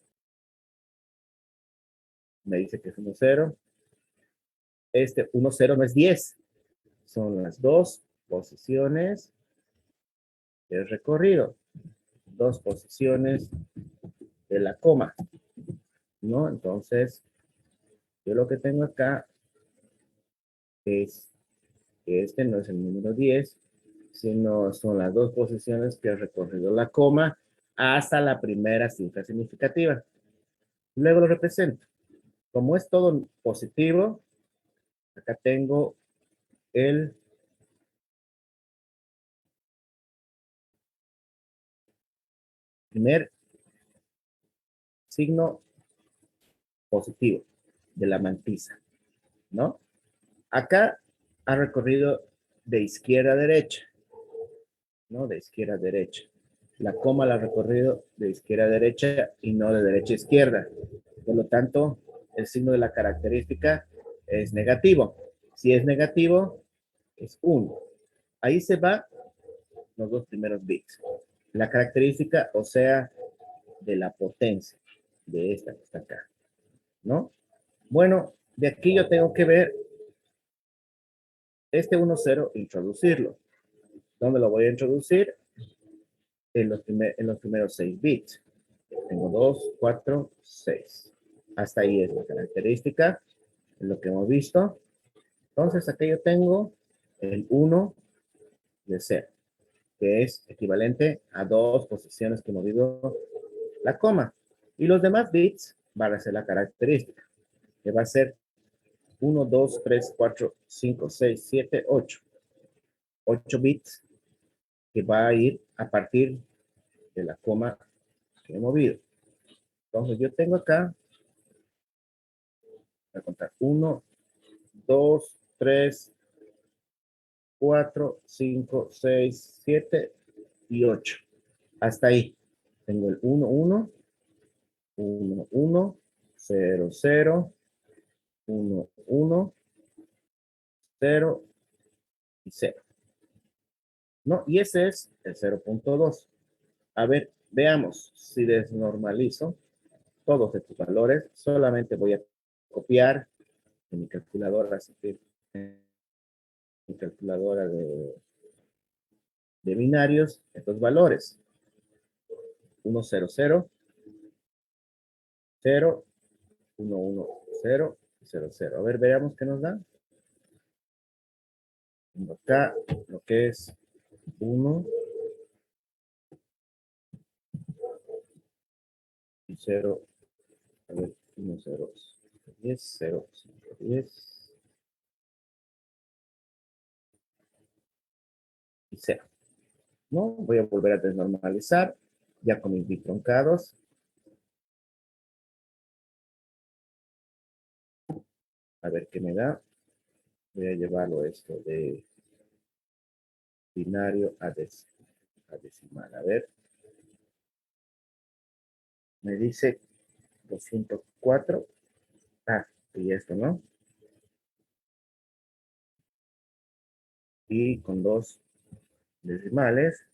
me dice que es 1, 0. Este 1, 0 no es 10. Son las dos posiciones del recorrido. Dos posiciones de la coma, ¿no? Entonces, yo lo que tengo acá es que este no es el número 10, sino son las dos posiciones que ha recorrido la coma hasta la primera cifra significativa. Luego lo represento. Como es todo positivo, acá tengo el primer signo positivo de la mantisa, ¿no? Acá ha recorrido de izquierda a derecha, ¿no? De izquierda a derecha. La coma la ha recorrido de izquierda a derecha y no de derecha a izquierda. Por lo tanto, el signo de la característica es negativo. Si es negativo, es 1. Ahí se va los dos primeros bits. La característica, o sea, de la potencia de esta que está acá, ¿no? Bueno, de aquí yo tengo que ver este 1, 0, introducirlo. ¿Dónde lo voy a introducir? En los primeros 6 bits. Tengo 2, 4, 6. Hasta ahí es la característica, es lo que hemos visto. Entonces, aquí yo tengo el 1 de 0, que es equivalente a dos posiciones que he movido la coma. Y los demás bits van a ser la característica, que va a ser 1, 2, 3, 4, 5, 6, 7, 8. 8 bits que va a ir a partir de la coma que he movido. Entonces yo tengo acá, voy a contar 1, 2, 3, 4, 5, 6, 7 y 8. Hasta ahí. Tengo el 1, 1, 1, 1, 0, 0, 1, 1, 0 y 0. ¿No? Y ese es el 0.2. A ver, veamos si desnormalizo todos estos valores. Solamente voy a copiar en mi calculadora, así que mi calculadora de binarios estos valores. 1, 0, 0, 0, 1, 1, 0, 0, 0. A ver, veamos qué nos da. Tengo acá lo que es 1 y 0. A ver, 1, 0, 10, 0, 5, 10 y 0. ¿No? Voy a volver a desnormalizar ya con mis bits truncados. A ver qué me da. Voy a llevarlo esto de binario a decimal. A ver. Me dice 204. Ah, y esto, ¿no? Y con dos decimales,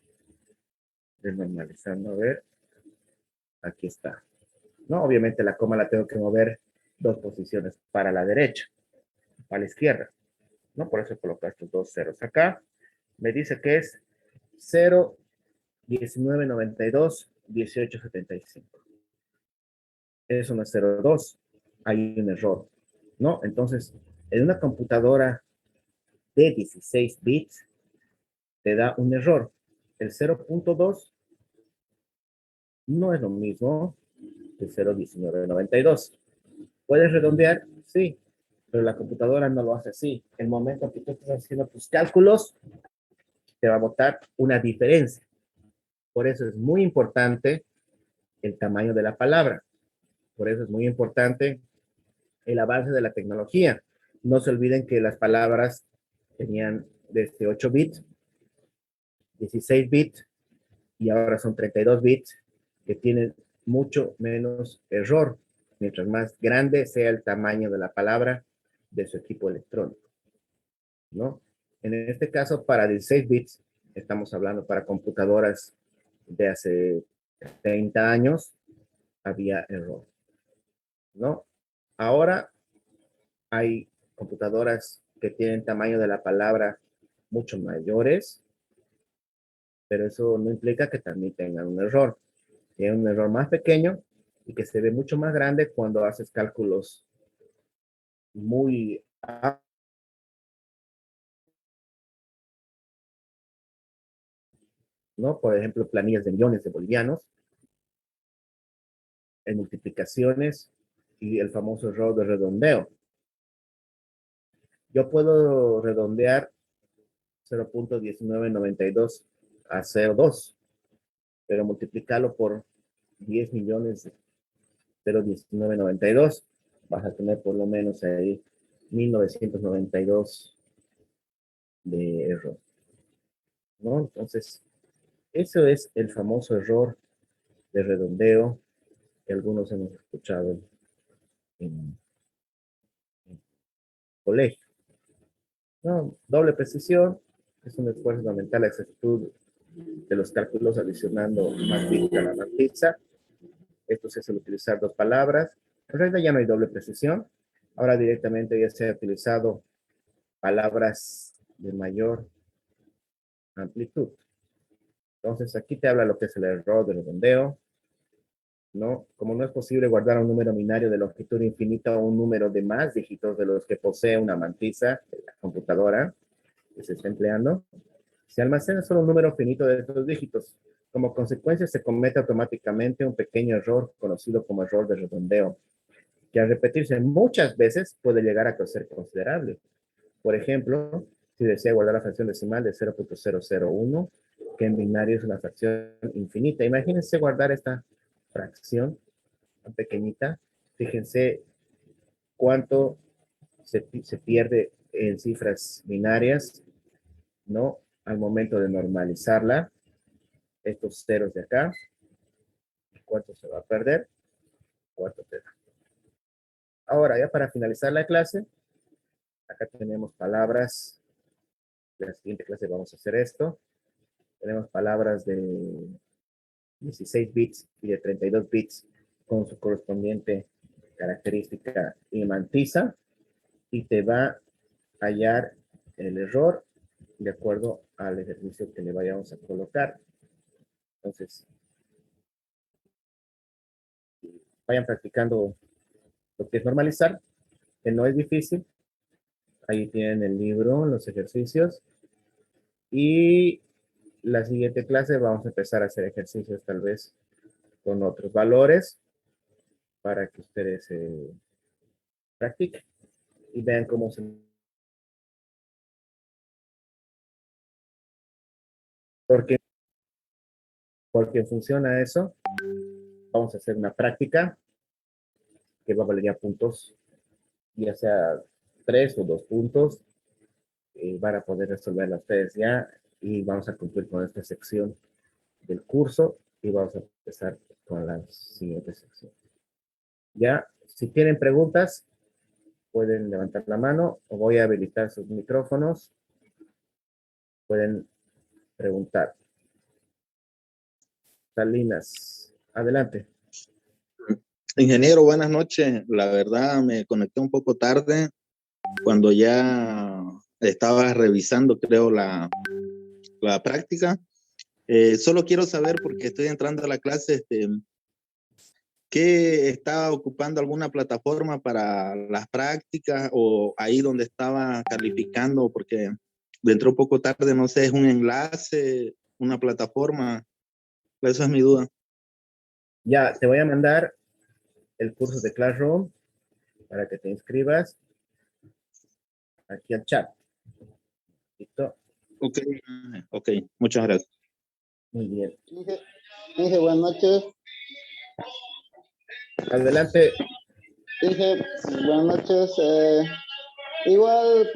desnormalizando, a ver, aquí está. No, obviamente la coma la tengo que mover dos posiciones para la derecha, para la izquierda, ¿no? Por eso coloco estos dos ceros acá. Me dice que es 0, 19, 92, 18, 75. Eso no es 0,2, hay un error, ¿no? Entonces, en una computadora de 16 bits te da un error. El 0.2 no es lo mismo que 0.1992. ¿Puedes redondear? Sí, pero la computadora no lo hace así. El momento que tú estás haciendo tus cálculos, te va a botar una diferencia. Por eso es muy importante el tamaño de la palabra. Por eso es muy importante el avance de la tecnología. No se olviden que las palabras tenían desde 8 bits, 16 bits y ahora son 32 bits que tienen mucho menos error, mientras más grande sea el tamaño de la palabra de su equipo electrónico, ¿no? En este caso, para 16 bits, estamos hablando para computadoras de hace 30 años, había error, ¿no? Ahora hay computadoras que tienen tamaño de la palabra mucho mayores, pero eso no implica que también tengan un error. Tiene un error más pequeño y que se ve mucho más grande cuando haces cálculos muy, ¿no? Por ejemplo, planillas de millones de bolivianos, en multiplicaciones y el famoso error de redondeo. Yo puedo redondear 0.1992 a 0.2, pero multiplicarlo por 10 millones de 0.1992, vas a tener por lo menos ahí 1992 de error, ¿no? Entonces, eso es el famoso error de redondeo que algunos hemos escuchado en colegio, ¿no? Doble precisión es un esfuerzo fundamental a exactitud de los cálculos adicionando más bits a la matriza. Esto se suele utilizar dos palabras. En realidad ya no hay doble precisión. Ahora directamente ya se ha utilizado palabras de mayor amplitud. Entonces aquí te habla lo que es el error de redondeo, ¿no? Como no es posible guardar un número binario de longitud infinita o un número de más dígitos de los que posee una matriza de la computadora que se está empleando, se almacena solo un número finito de estos dígitos. Como consecuencia, se comete automáticamente un pequeño error conocido como error de redondeo, que al repetirse muchas veces puede llegar a ser considerable. Por ejemplo, si desea guardar la fracción decimal de 0.001, que en binario es una fracción infinita. Imagínense guardar esta fracción tan pequeñita. Fíjense cuánto se pierde en cifras binarias, ¿no? Al momento de normalizarla, estos ceros de acá, ¿cuánto se va a perder? ¿Cuánto te da? Ahora, ya para finalizar la clase, acá tenemos palabras. En la siguiente clase vamos a hacer esto. Tenemos palabras de 16 bits y de 32 bits con su correspondiente característica imantiza y te va a hallar el error de acuerdo al ejercicio que le vayamos a colocar. Entonces, vayan practicando lo que es normalizar, que no es difícil. Ahí tienen el libro, los ejercicios. Y la siguiente clase vamos a empezar a hacer ejercicios tal vez con otros valores para que ustedes practiquen y vean cómo se... Porque, porque funciona eso, vamos a hacer una práctica que va a valer ya puntos, ya sea 3 o 2 puntos, van a poder resolverla ustedes ya y vamos a cumplir con esta sección del curso y vamos a empezar con la siguiente sección. Ya, si tienen preguntas, pueden levantar la mano o voy a habilitar sus micrófonos. Pueden preguntar. Salinas, adelante. Ingeniero, buenas noches. La verdad me conecté un poco tarde cuando ya estaba revisando, creo, la práctica. Solo quiero saber, porque estoy entrando a la clase, ¿Qué estaba ocupando alguna plataforma para las prácticas o ahí donde estaba calificando? Porque dentro un poco tarde, no sé, es un enlace, una plataforma. Esa es mi duda. Ya, te voy a mandar el curso de Classroom para que te inscribas aquí al chat. ¿Listo? Ok, ok, muchas gracias. Muy bien. Inge, buenas noches. Adelante. Inge, buenas noches. Igual,